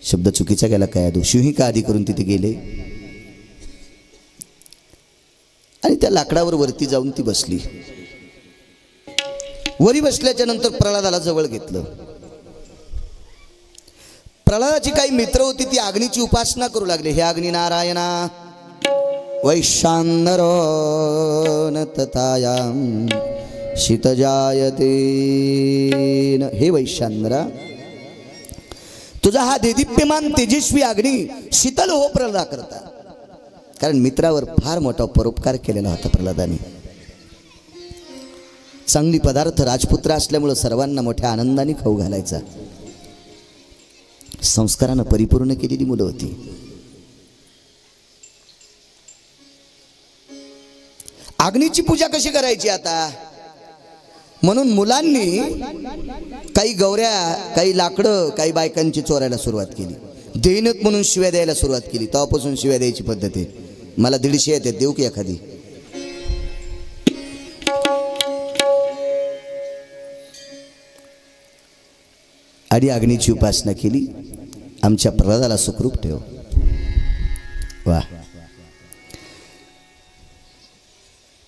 शब्द चुकीचा गेला, कयादू शिविका आदी करून तिथे गेले आणि त्या लाकडावर वरती जाऊन ती बसली. वरी बसल्याच्या नंतर प्रल्हादाला जवळ घेतलं. प्रल्हादाची काही मित्र होती, ती अग्नीची उपासना करू लागले. हे अग्नी नारायणा वैशानरो न तथायाम शीतजायते. हे वैशानरा, तुझा हा देदीप्यमान तेजस्वी अग्नी शीतल हो प्रल्हाद करता. कारण मित्रावर फार मोठा परोपकार केलेला होता प्रल्हादाने. चांगली पदार्थ राजपुत्र असल्यामुळे सर्वांना मोठ्या आनंदाने खाऊ घालायचा. संस्कारानं परिपूर्ण केलेली मुलं होती. अग्नीची पूजा कशी करायची आता? म्हणून मुलांनी काही गौऱ्या, काही लाकडं, काही बायकांची चोरायला सुरुवात केली. देणत म्हणून शिव्या द्यायला सुरुवात केली. तेव्हापासून शिव्या द्यायची पद्धत आहे. मला 150 येते, देऊ की एखादी? आधी अग्नीची उपासना केली. आमच्या प्रल्हादाला सुखरूप ठेव. वा.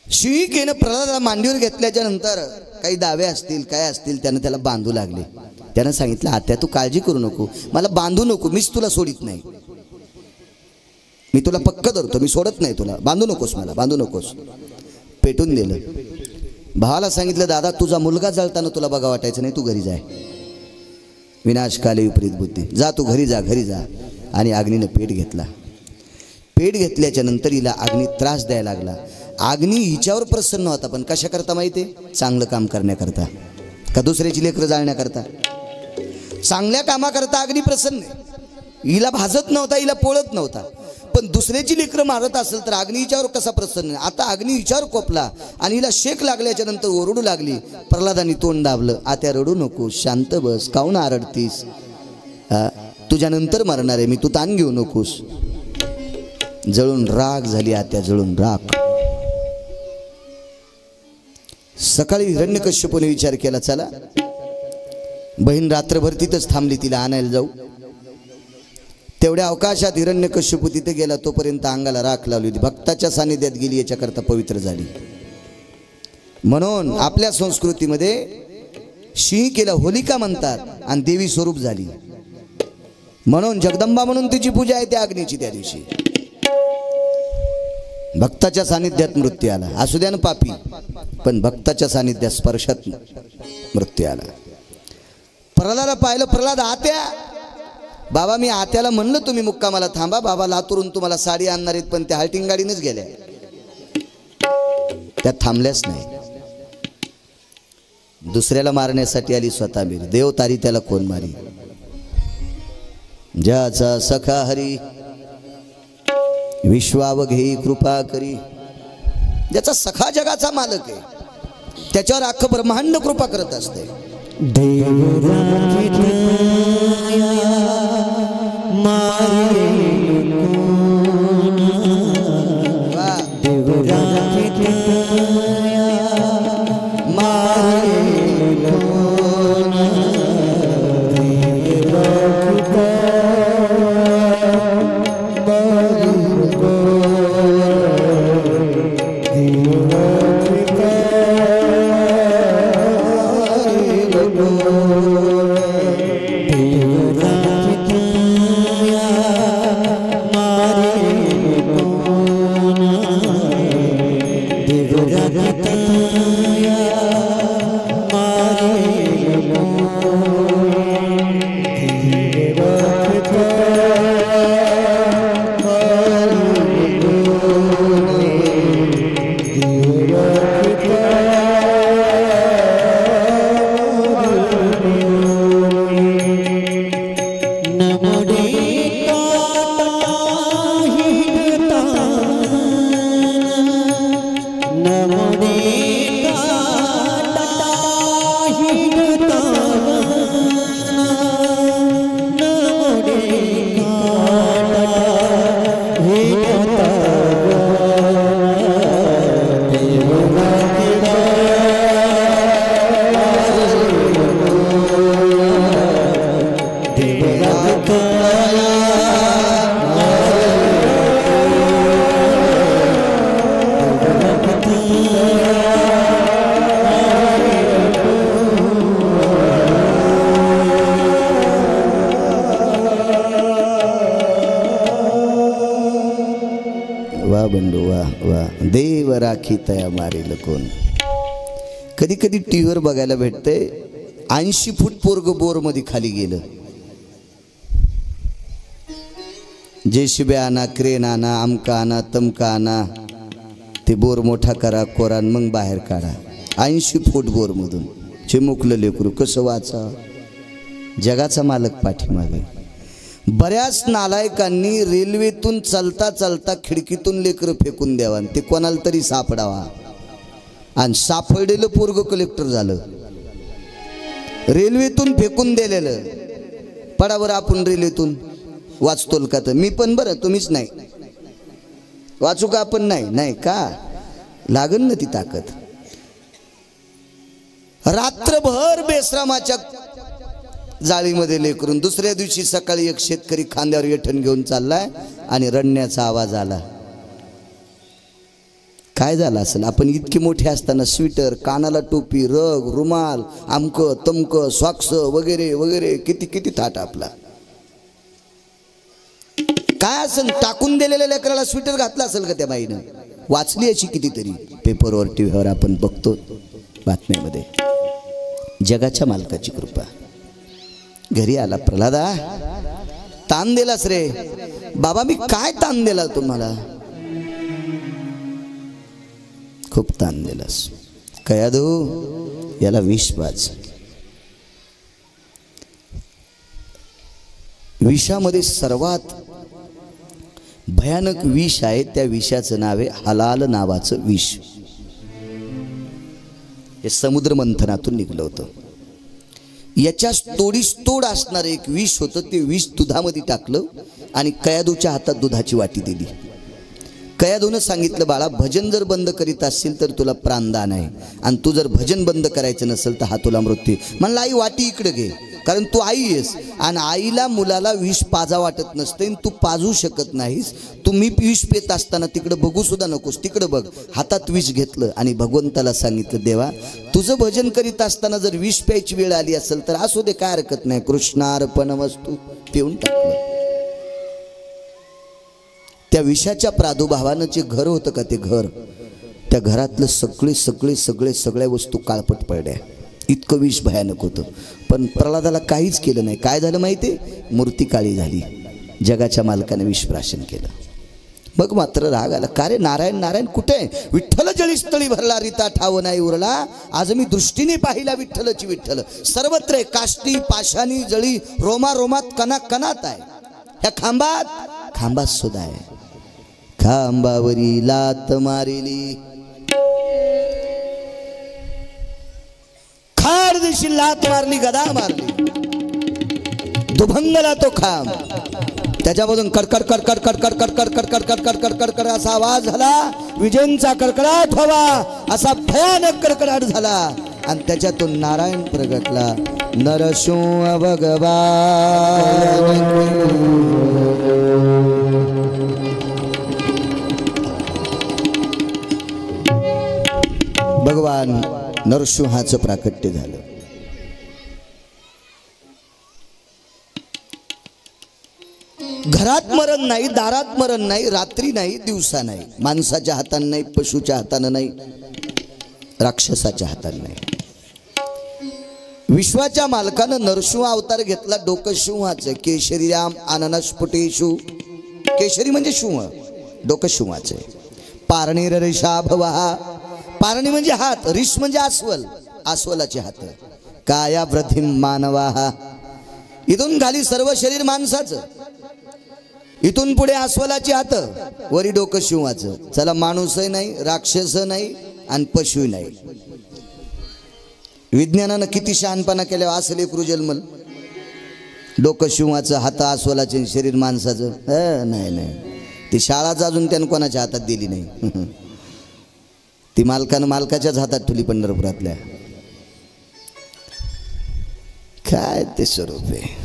शिविकेनं प्रल्हादाला मांडीवर घेतल्याच्या नंतर काही दावे असतील, काय असतील, त्यानं त्याला बांधू लागले. त्यानं सांगितलं आत्या तू काळजी करू नको, मला बांधू नको, मीच तुला सोडित नाही, मी तुला पक्क धरतो, मी सोडत नाही तुला, बांधू नकोस, मला बांधू नकोस. पेटून दिलं. भावाला सांगितलं दादा तुझा मुलगा जळताना तुला बघा वाटायचं नाही, तू घरी जाय. विनाशकाले विपरीत बुद्धी. जा तू घरी जा, घरी जा. आणि अग्नीनं पेट घेतला. पेट घेतल्याच्या नंतर हिला अग्नी त्रास द्यायला लागला. अग्नी हिच्यावर प्रसन्न होता, पण कशा करता माहिती? चांगलं काम करण्याकरता का दुसऱ्याची लेकरं जाळण्याकरता? चांगल्या कामाकरता अग्नी प्रसन्न आहे. हिला भाजत नव्हता, हिला पोळत नव्हता, पण दुसऱ्याची लेकरं मारत असेल तर अग्नी हिच्यावर कसा प्रसन्न? आता अग्नी हिच्यावर कोपला आणि हिला शेक लागल्याच्या नंतर ओरडू लागली. प्रल्हादानी तोंड दाबलं. आत्या रडू नको, शांत बस, काऊन आरडतीस? तुझ्या नंतर मरणार आहे मी, तू ताण घेऊ नकोस. जळून राख झाली आत्या, जळून राख. सकाळी हिरण्यकश्यपूने विचार केला चला बहीण रात्रभर तिथंच थांबली, तिला आणायला जाऊ. तेवढ्या अवकाशात हिरण्यकश्यपू तिथे गेला. तोपर्यंत अंगाला राख लावली होती. भक्ताच्या सानिध्यात गेली, याच्याकरता पवित्र झाली. म्हणून आपल्या संस्कृतीमध्ये शिविकेला होलिका म्हणतात आणि देवी स्वरूप झाली. म्हणून जगदंबा म्हणून तिची पूजा आहे त्या अग्नीची. त्या दिवशी भक्ताच्या सानिध्यात मृत्यू आला. असू द्या ना पापी, पण भक्ताच्या सानिध्यात स्पर्शात मृत्यू आला. प्रल्हादाला पाहिलं. प्रल्हाद आत्या, बाबा मी आत्याला म्हणलं तुम्ही मुक्कामाला थांबा, बाबा लातूरून तुम्हाला साडी आणणार आहेत, पण त्या हाल्टिंग गाडीनच गेल्या, त्या थांबल्याच नाही. दुसऱ्याला मारण्यासाठी आली, स्वतः मीर. देव तारी त्याला कोण मारी? ज्याचा सखा हरी विश्वावघेई कृपा करी. ज्याचा सखा जगाचा मालक आहे, त्याच्यावर अख्खं ब्रह्मांड कृपा करत असते. देव वा बंडू वा वा. देव राखी तया मारील कोण. कधी कधी टीव्हीवर बघायला भेटते 80 फूट पोरग बोर मध्ये खाली गेलं. जेसीबी आणा, क्रेन आणा, आमका आणा, तमका आणा, ते बोर मोठा करा, कोरान मग बाहेर काढा. 80 फूट बोर मधून चिमुकलं लेकरू कसं वाचा. जगाचा मालक पाठीमागे. बऱ्याच नालायकांनी रेल्वेतून चालता चालता खिडकीतून लेकरं फेकून द्यावा, ते कोणाला तरी सापडावा. आणि सापडलेलं पोरग कलेक्टर झालं. रेल्वेतून फेकून दिलेलं. पडावर आपण रेल्वेतून वाचतोल का? तर मी पण बरं, तुम्हीच नाही. वाचू का आपण? नाही नाही का लागन ना ती ताकद. रात्रभर बेश्रामाच्या जाळीमध्ये लेकरून दुसऱ्या दिवशी सकाळी एक शेतकरी खांद्यावर येठण घेऊन चाललाय आणि रडण्याचा आवाज आला. काय झालं असेल? आपण इतकी मोठी असताना स्वेटर, कानाला टोपी, रग, रुमाल, आमक तमक, सॉक्स वगैरे वगैरे किती किती थाट आपला. काय असेल? टाकून दिलेल्या लेकराला स्वेटर घातला असेल का त्या बाईनं? वाचली अशी कितीतरी पेपरवर, टीव्हीवर आपण बघतो बातम्यामध्ये. जगाच्या मालकाची कृपा. घरी आला प्रल्हादा, ताण दिलास रे. बाबा मी काय ताण दिला तुम्हाला? खूप ताण दिलास. कयादू याला विष पाज. विषामध्ये सर्वात भयानक विष आहे, त्या विषाचं नाव आहे हलाल नावाचं विष. हे समुद्र मंथनातून निघलं होतं. याच्या तोडीस तोड असणार एक विष होतं. ते विष दुधामध्ये टाकलं आणि कयादूच्या हातात दुधाची वाटी दिली. कयादूनं सांगितलं, बाळा भजन जर बंद करीत असशील तर तुला प्राणदान आहे, आणि तू जर भजन बंद करायचं नसेल तर हा तुला मृत्यू. म्हणलं आई वाटी इकडे घे, कारण तू आई आहेस आणि आईला मुलाला विष पाजा वाटत नसते. तू पाजू शकत नाहीस. तुम्ही विष पेत असताना तिकडे बघू सुद्धा नकोस, तिकडे बघ. हातात विष घेतलं आणि भगवंताला सांगितलं, देवा तुझं भजन करीत असताना जर विष प्यायची वेळ आली असेल तर असू दे, काय हरकत नाही. कृष्णार्पणमस्तु. पिऊन टाकलं. त्या विषाच्या प्रादुर्भावानं जे घर होतं का, ते घर, त्या घरातलं सगळ्या वस्तू काळपट पडल्या. इतकं विष भयानक होतं. पण प्रल्हादाला काहीच केलं नाही. काय झालं माहिती? मूर्ती काळी झाली. जगाच्या मालकाने विष प्राशन केलं. मग मात्र राग आला. का रे नारायण नारायण कुठे? विठ्ठल जळी स्थळी भरला, रीता ठाव नाही उरला. आज मी दृष्टीने पाहिला विठ्ठलची विठ्ठल. सर्वत्र काष्टी पाशानी जळी, रोमा रोमात कणा कणात आहे. ह्या खांबात सुद्धा आहे. खांबावरी लात मारिली. दिशी लात मारली, गदा मारली, दुभंगला तो खांब, त्याच्यामधून कडकड कडकड कडकड कडकड कडकड कडकड कडकड कड असा आवाज झाला. विजेंचा कडकडाट व्हावा असा भयानक कडकडाट झाला आणि त्याच्यातून नारायण प्रगटला. नरसिंह भगवान नरसिंहाचं प्राकट्य झालं. घरात मरण नाही, दारात मरण नाही, रात्री नाही, दिवसा नाही, माणसाच्या हाताने नाही, पशुच्या हाताने नाही, राक्षसाच्या हाताने नाही. विश्वाच्या मालकानं नरसिंह अवतार घेतला. डोकं सिंहाचं, केशरी राम आननस्फुटेषु, केशरी म्हणजे सिंह, डोकं सिंहाचं. पारणीर ऋषाभवा, पारणी म्हणजे हात, ऋष म्हणजे अस्वल, अस्वलाचे हात. काया वृद्धिम मानवाहा, इथून खाली सर्व शरीर माणसाचं, इथून पुढे अस्वलाची हात, वरी डोकं सिंहाचं. चला माणूसही नाही, राक्षस नाही आणि पशु नाही. विज्ञानानं किती शहाणपणा केला असले एक जन्मल. डोकं सिंहाचं, हात अस्वलाचे, शरीर माणसाचं. नाही नाही, ती शाळाच अजून त्यानं कोणाच्या हातात दिली नाही. ती मालकानं मालकाच्याच हातात ठेवली पंढरपुरातल्या. काय ते स्वरूप आहे.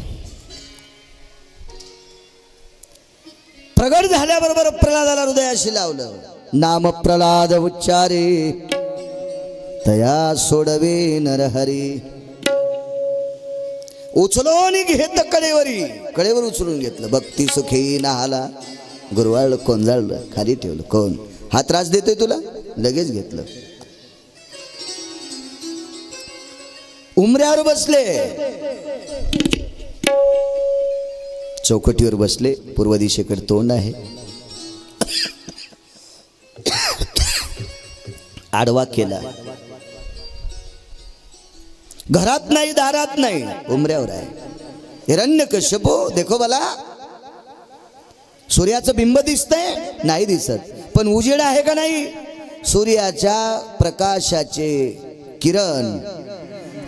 प्रगट झाल्याबरोबर प्रल्हादाला हृदयाशी लावलं. नाम प्रल्हाद उच्चारे तया सोडवे नरहरी. उचलून घेत कडेवरी, कडेवर उचलून घेतलं. भक्ती सुखी नाहाला, गुरुवाळ कोंजाळलं, खाली ठेवलं. कोण हा त्रास देतोय तुला? लगेच घेतलं. उमऱ्यावर बसले, चौकटीवर बसले, पूर्व दिशेकडे तोंड आहे. आडवा केला. घरात नाही, दारात नाही, उमऱ्यावर आहे. हिरण्यकश्यपो देखो मला, सूर्याचं बिंब दिसतंय? नाही दिसत, पण उजेड आहे का नाही? सूर्याच्या प्रकाशाचे किरण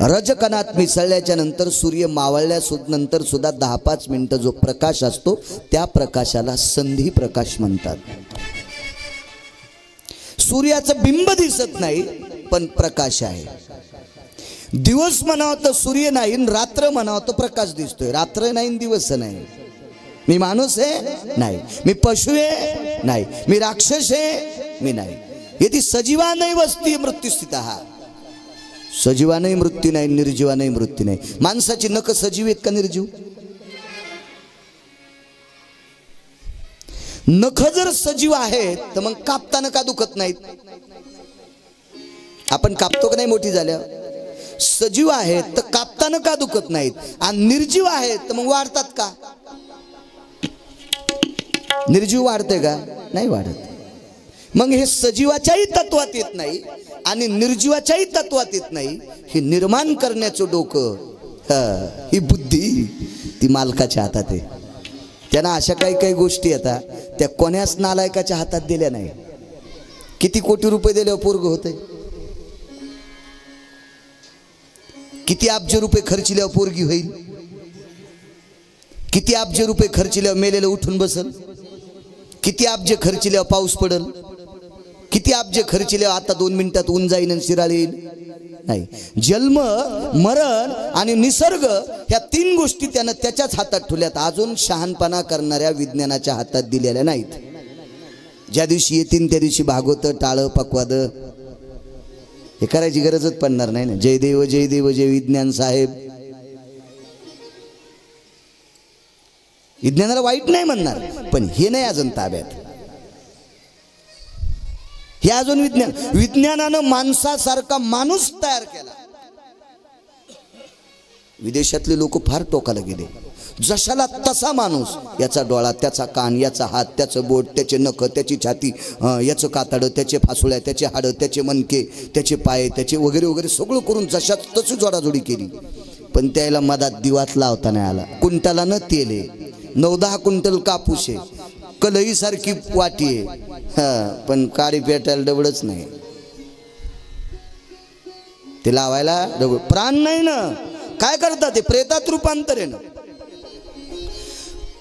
रजकणात मिसळल्याच्या नंतर, सूर्य मावळल्या नंतर सुद्धा 10-5 मिनिटं जो प्रकाश असतो त्या प्रकाशाला संधी प्रकाश म्हणतात. सूर्याचं बिंब दिसत नाही पण प्रकाश आहे. दिवस म्हणावं तर सूर्य नाही, रात्र म्हणावं तर प्रकाश दिसतोय. रात्र नाही, दिवस नाही. मी माणूस आहे? नाही. मी पशु आहे? नाही. मी राक्षस आहे? मी नाही. यदि सजीवा नाही वस्ती मृत्यूस्थितः, सजीवानही मृत्यू नाही, निर्जीवानही मृत्यू नाही. माणसाची नख सजीव आहेत का निर्जीव? नख जर सजीव आहेत तर मग कापताना का दुखत नाहीत? आपण कापतो का नाही मोठी झाल्यावर? सजीव आहेत तर कापताना का दुखत नाहीत? आणि निर्जीव आहेत तर मग वाढतात का? निर्जीव वाढते का? नाही वाढत. मग हे सजीवाच्याही तत्वात येत नाही आणि निर्जीवाच्याही तत्वात येत नाही. हे निर्माण करण्याचं डोकं, ही बुद्धी ती मालकाच्या हातात आहे. त्यांना अशा काही काही गोष्टी येतात त्या कोण्याच नालायकाच्या हातात दिल्या नाही. किती कोटी रुपये दिल्यावर पोरग होते? किती अब्ज रुपये खर्चिल्यावर पोरगी होईल? किती अब्ज रुपये खर्चिल्यावर मेलेलं उठून बसल? किती अब्ज खर्चिल्यावर पाऊस पडल? किती अब्ज खर्चिल्यावर आता 2 मिनिटात ऊन जाईन आणि शिराळ येईल? नाही. जन्म, मरण आणि निसर्ग ह्या 3 गोष्टी त्यानं त्याच्याच हातात ठेवल्यात. अजून शहाणपणा करणाऱ्या विज्ञानाच्या हातात दिलेल्या नाहीत. ज्या दिवशी येतील त्या दिवशी भागवत, टाळ, पक्वाद हे करायची गरजच पडणार नाही ना. जय देव जय देव जय विज्ञान साहेब. विज्ञानाला वाईट नाही म्हणणार, पण हे नाही अजून ताब्यात. हे अजून विज्ञानानं माणसासारखा माणूस तयार केला. विदेशातले लोक फार टोकाला गेले. जशाला तसा माणूस, याचा डोळा, त्याचा कान, याचा हात, त्याचं बोट, त्याचे नख, त्याची छाती, याचं कातडं, त्याचे फासुळ्या, त्याचे हाडं, त्याचे मणके, त्याचे पाय, त्याचे वगैरे वगैरे सगळं करून जशा तशी जोडाजोडी केली. पण त्याला मधात दिवात लावता नाही आला. कुंटलानं तेल आहे, 9-10 क्विंटल कापूस आहे, कलई सारखी वाटी आहे, पण काळी पेटायला डबडच नाही. ते लावायला दगड. प्राण नाही ना, काय करतात ते प्रेतात रूपांतर आहे ना.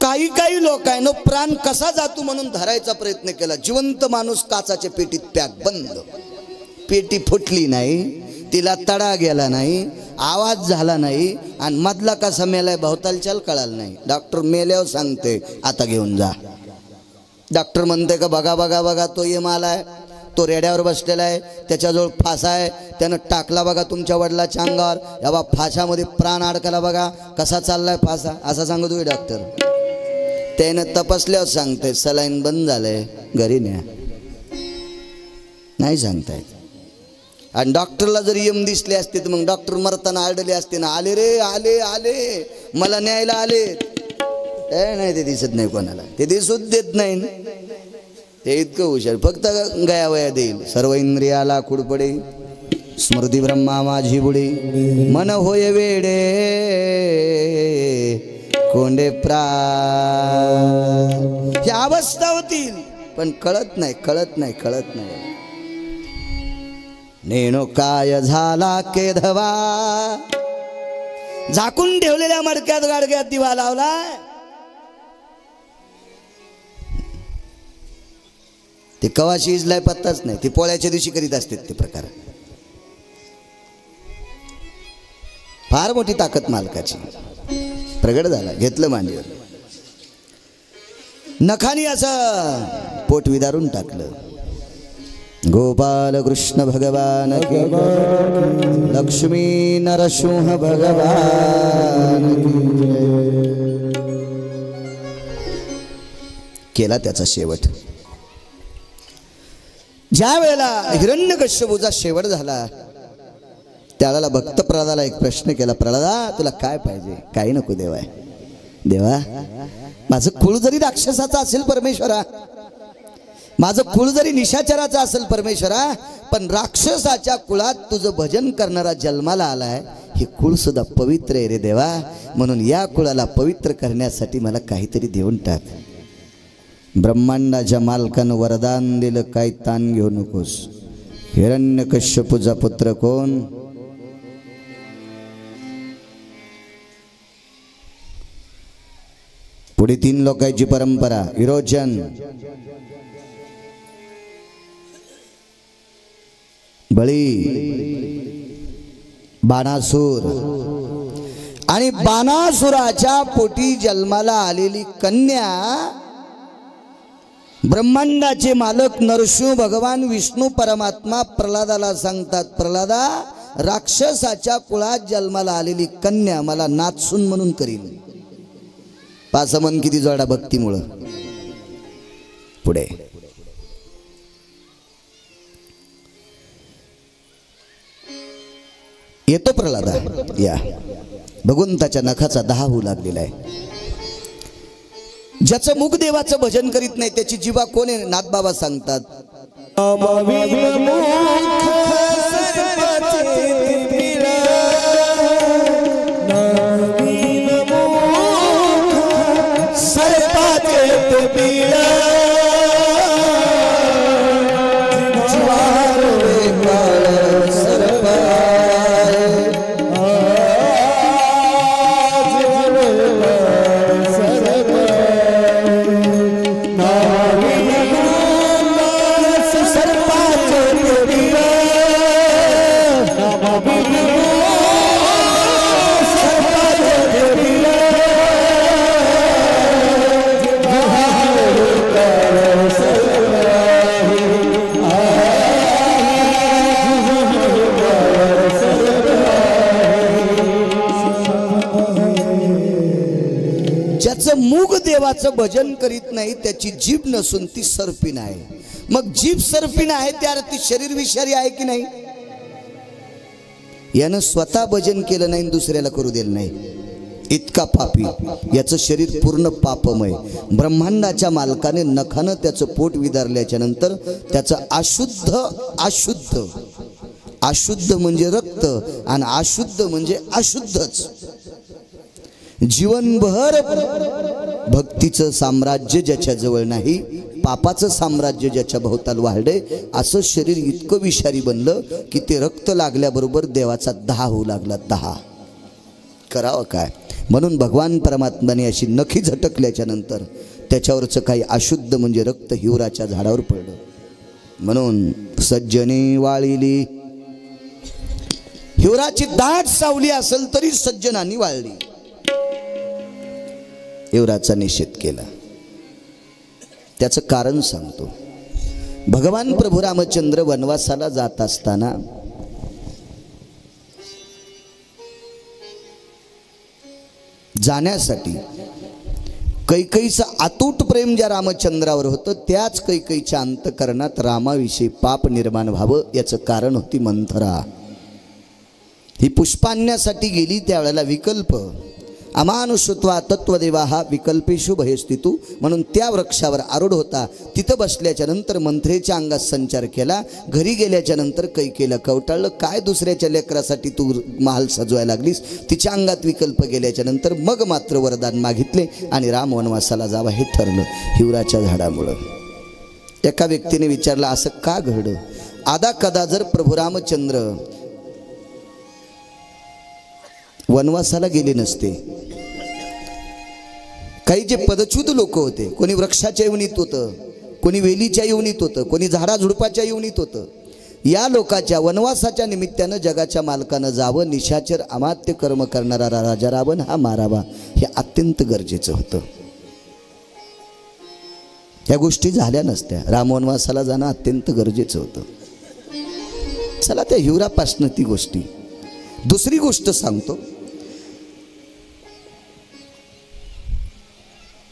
काही काही लोकांना प्राण कसा जातो म्हणून धरायचा प्रयत्न केला. जिवंत माणूस काचाच्या पेटीत पॅक बंद, पेटी फुटली नाही, तिला तडा गेला नाही, आवाज झाला नाही, आणि मधला कसा मेलाय भवतालचाल कळाला नाही. डॉक्टर मेल्यावर सांगते आता घेऊन जा. डॉक्टर म्हणते का बघा बघा बघा तो एम आलाय, तो रेड्यावर बसलेला आहे, त्याच्याजवळ फासा आहे, त्यानं टाकला बघा तुमच्या वडिलाच्या अंगावर, या बा फाशामध्ये प्राण अडकला बघा, कसा चाललाय फासा, असा सांगतो डॉक्टर. त्यानं तपासल्यावर सांगते सलाईन बंद झालंय, घरी न्या. नाही सांगतायत. आणि डॉक्टरला जर यम दिसले असते तर मग डॉक्टर मरताना आरडले असते ना, आले रे आले आले मला न्यायला आले. नाही ते दिसत नाही कोणाला, ते दिसूच देत नाही. ते इतकं हुशार, फक्त गयावया देईल. सर्व इंद्रियाला कुडपडे, स्मृती ब्रह्मा माझी बुडी, मन होय वेडे कोंडे प्राण. ही अवस्था होतील पण कळत नाही, कळत नाही, कळत नाही. नेणो काय झाला केधवा, झाकून ठेवलेल्या मडक्यात गाडग्यात दिवा लावलाय. ते कवा शिजलाय पत्ताच नाही. ते पोळ्याच्या दिवशी करीत असते ते प्रकार. फार मोठी ताकद मालकाची प्रगट झाला. घेतलं मांडीवर, नखानी असं पोट विदारून टाकलं. गोपाल कृष्ण भगवान की, लक्ष्मी नरसिंह भगवान की. केला त्याचा शेवट. ज्या वेळेला हिरण्यकश्यपूचा शेवट झाला त्यावेळेला भक्त प्रल्हादाला एक प्रश्न केला, प्रल्हादा तुला काय पाहिजे? काही नको देवा. देवा माझं कुळ जरी राक्षसाचं असेल परमेश्वरा, माझं कुळ जरी निशाचराचं असेल परमेश्वरा, पण राक्षसाच्या कुळात तुझं भजन करणारा जन्माला आलाय, हे कुळ सुद्धा पवित्र आहे रे देवा. म्हणून या कुळाला पवित्र करण्यासाठी मला काहीतरी देऊन टाक. ब्रह्मांडाच्या मालकानं वरदान दिलं, काही ताण घेऊ नकोस. हिरण्यकश्यपूचा पुत्र कोण? पुढे 3 लोकांची परंपरा. विरोचन, बळी, बाणासूर. आणि बाणासुराच्या पोटी जन्माला आलेली कन्या ब्रह्मांडाचे मालक नरसिंह भगवान विष्णू परमात्मा प्रल्हादाला सांगतात, प्रल्हादा राक्षसाच्या कुळात जन्माला आलेली कन्या मला नाथसून म्हणून करीन. पासमन किती जोडा भक्तीमुळं. पुढे येतो प्रल्हादा. या भगवंताच्या नखाचा 10 होऊ लागलेला आहे. ज्याचं मुख देवाचं भजन करीत नाही त्याची जीवा कोण आहे? नाथबाबा सांगतात, मुख देवाचं भजन करीत नाही त्याची जीभ नसून ती सर्पिन आहे. मग जीभ सर्पिन आहे त्यावर ती शरीर विषारी आहे की नाही? यानं स्वतः भजन केलं नाही, दुसऱ्याला करू दिलं नाही, इतका पापी. याचं शरीर पूर्ण पापमय. ब्रह्मांडाच्या मालकाने नखानं त्याचं पोट विदारल्याच्या नंतर त्याचं अशुद्ध अशुद्ध अशुद्ध म्हणजे रक्त आणि अशुद्ध म्हणजे अशुद्धच. जीवनभर भक्तीचं साम्राज्य ज्याच्या जवळ नाही पापाचं साम्राज्य ज्याच्या भोवताल वाढले, असं शरीर इतकं विषारी बनलं की ते रक्त लागल्याबरोबर देवाचा दाह होऊ लागला. दाह करावं काय. म्हणून भगवान परमात्म्याने अशी नखी झटकल्याच्या नंतर त्याच्यावरचं काही अशुद्ध म्हणजे रक्त हिवराच्या झाडावर पडलं. म्हणून सज्जने वाळिली, हिवराची दाट सावली असेल तरी सज्जनांनी वाळली. हिवराचा निषेध केला. त्याचं कारण सांगतो. भगवान प्रभू रामचंद्र वनवासाला जात असताना जाण्यासाठी कैकेयीचं अतूट प्रेम ज्या रामचंद्रावर होतं, त्याच कैकेयीच्या अंतःकरणात रामाविषयी पाप निर्माण व्हावं याचं कारण होती मंथरा. ही पुष्पाण्यासाठी गेली. त्यावेळेला विकल्प अमानुषत्वा तत्वदेवा हा विकल्पेषु भयस्थितू म्हणून त्या वृक्षावर आरूढ होता. तिथं बसल्याच्या नंतर मंथरेच्या अंगात संचार केला. घरी गेल्याच्या नंतर कैकेयीला कवटाळलं, काय दुसऱ्याच्या लेकरासाठी तू महाल सजवायला लागलीस. तिच्या अंगात विकल्प गेल्याच्या नंतर मग मात्र वरदान मागितले आणि राम वनवासाला जावा हे ठरलं. हिवराच्या झाडामुळं. एका व्यक्तीने विचारलं, असं का घडलं. आदा कदा जर प्रभू रामचंद्र वनवासाला गेले नसते, काही जे पदच्युत लोक होते, कोणी वृक्षाच्या योनीत होतं, कोणी वेलीच्या योनीत होतं, कोणी झाडाझुडपाच्या योनीत होतं, या लोकाच्या वनवासाच्या निमित्तानं जगाच्या मालकानं जावं, निशाचर अमात्य कर्म करणारा राजा रावण हा मारावा, हे अत्यंत गरजेचं होतं. या गोष्टी झाल्या नसत्या. राम वनवासाला जाणं अत्यंत गरजेचं होतं. चला त्या हिवरापासनं ती गोष्टी. दुसरी गोष्ट सांगतो.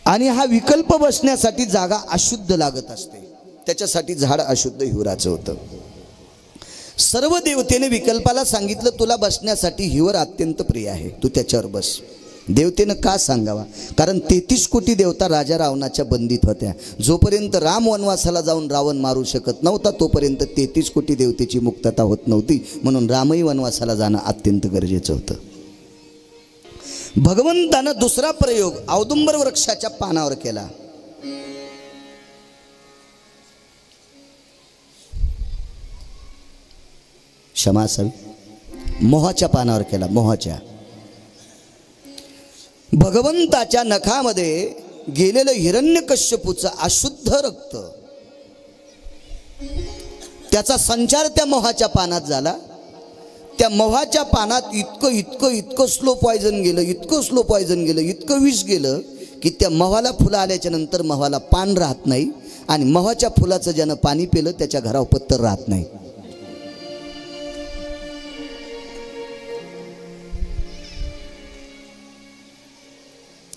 आणि हा विकल्प बसण्यासाठी जागा अशुद्ध लागत असते, त्याच्यासाठी झाड अशुद्ध हिवराचं होतं. सर्व देवतेने विकल्पाला सांगितलं, तुला बसण्यासाठी हिवर अत्यंत प्रिय आहे, तू त्याच्यावर बस. देवतेनं का सांगावा, कारण 33 कोटी देवता राजा रावणाच्या बंदीत होत्या. जोपर्यंत राम वनवासाला जाऊन रावण मारू शकत नव्हता, तोपर्यंत 33 कोटी देवतेची मुक्तता होत नव्हती. म्हणून रामही वनवासाला जाणं अत्यंत गरजेचं होतं. भगवंतानं दुसरा प्रयोग औदुंबर वृक्षाच्या पानावर केला. क्षमा असावी, मोहाच्या पानावर केला. मोहाच्या. भगवंताच्या नखामध्ये गेलेलं हिरण्यकश्यपूचं अशुद्ध रक्त, त्याचा संचार त्या मोहाच्या पानात झाला. त्या मोहाच्या पानात इतकं इतकं इतकं स्लो पॉयझन गेलं, इतकं स्लो पॉयझन गेलं, इतकं विष गेलं की त्या मोहाला फुलं आल्याच्या नंतर मोहाला पान राहत नाही. आणि मोहाच्या फुलाचं ज्यानं पाणी पिलं त्याच्या घरावर पत्तर राहत नाही.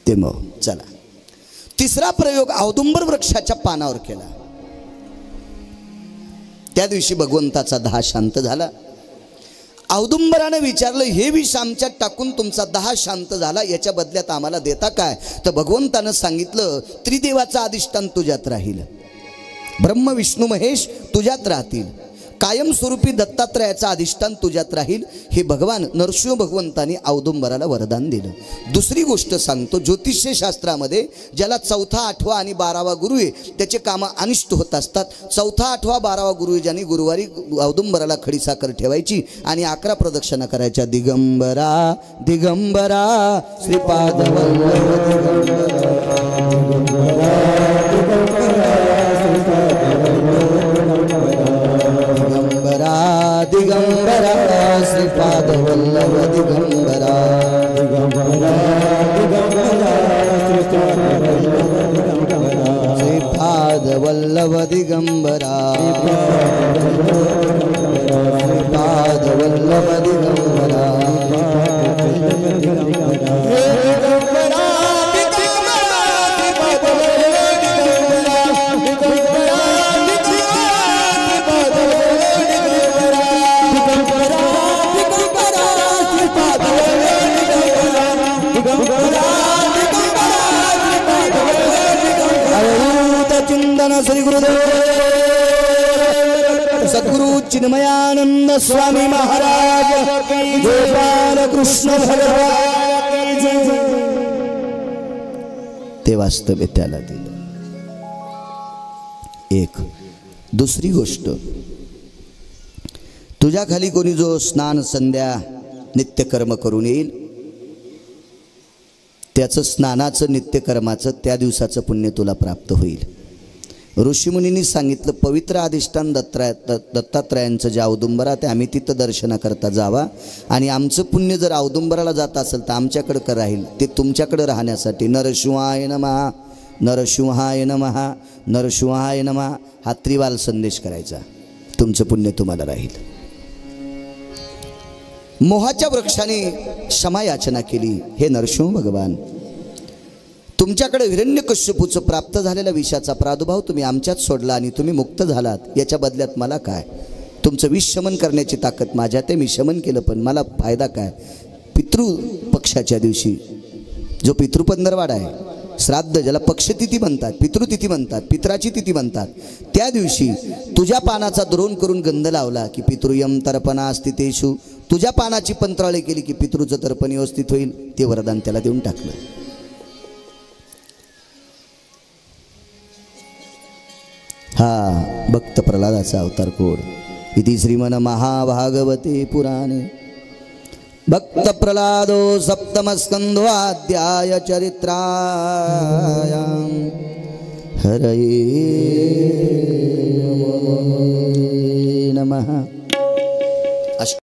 ते मोह. चला, तिसरा प्रयोग औदुंबर वृक्षाच्या पानावर केला. त्या दिवशी भगवंताचा दाह शांत झाला. औदुंबराने विचारलं, हे विष आमच्यात टाकून तुमचा दाह शांत झाला, याच्या बदल्यात आम्हाला देता काय. तर भगवंतानं सांगितलं, त्रिदेवाचा अधिष्ठान तुझ्यात राहील, ब्रह्म विष्णू महेश तुझ्यात राहतील, कायमस्वरूपी दत्तात्रयाचा अधिष्ठान तुझ्यात राहील. हे भगवान नरसिंह भगवंतांनी औदुंबराला वरदान दिलं. दुसरी गोष्ट सांगतो. ज्योतिष्य शास्त्रामध्ये ज्याला 4था, 8वा आणि 12वा गुरु आहे, त्याचे कामं अनिष्ट होत असतात. 4था, 8वा, 12वा गुरु ज्यांनी गुरुवारी औदुंबराला खडीसाखर ठेवायची आणि 11 प्रदक्षिणा करायच्या. दिगंबरा दिगंबरा श्रीपाद दिगंबरा श्रीपाद वल्लभ दिगंबरा दिगंबरा दिगंबरा श्रीपाद वल्लभ दिगंबरा श्रीपाद वल्लभ दिगंबरा श्री गुरुदेव सद्गुरु चिन्मयानंद स्वामी महाराज गोपाल कृष्ण भगवान ते वास्तव्य त्याला दिलं. एक. दुसरी गोष्ट, तुझ्या खाली कोणी जो स्नान संध्या नित्यकर्म करून येईल त्याचं स्नानाचं नित्यकर्माचं त्या दिवसाचं पुण्य तुला प्राप्त होईल. ऋषीमुनींनी सांगितलं, पवित्र अधिष्ठान दत्तात्रयांचं जे औदुंबरा ते आम्ही तिथं दर्शनाकरता जावा आणि आमचं पुण्य जर औदुंबराला जात असेल तर आमच्याकडं राहील, ते तुमच्याकडं राहण्यासाठी. नरसिंहाय नमः, नरसिंहाय नमः, नरसिंहाय नमः हा त्रिवाल संदेश करायचा, तुमचं पुण्य तुम्हाला राहील. मोहाच्या वृक्षाने क्षमा याचना केली, हे नरसिंह भगवान तुमच्याकडे हिरण्यकश्यपूचं प्राप्त झालेल्या विषाचा प्रादुर्भाव तुम्ही आमच्यात सोडला आणि तुम्ही मुक्त झालात, याच्या बदल्यात मला काय? तुमचं विष शमन करण्याची ताकद माझ्यात आहे, मी शमन केलं, पण मला फायदा काय? पितृपक्षाच्या दिवशी जो पितृपंधरवाडा आहे, श्राद्ध ज्याला पक्षतिथी म्हणतात, पितृतिथी म्हणतात, पित्राची तिथी म्हणतात, त्या दिवशी तुझ्या पानाचा द्रोण करून गंध लावला की पितृयम तर्पणा स्थितेषु, तुझ्या पानाची पंत्राळी केली की पितृचं तर्पण व्यवस्थित होईल, ते वरदान त्याला देऊन टाकलं. हा भक्त प्रल्हादाचा अवतार कोड. इति श्रीमन महाभागवते पुराणे भक्त प्रल्हादो सप्तमस्कंधो अध्याय चरित्रायां हरये नमः.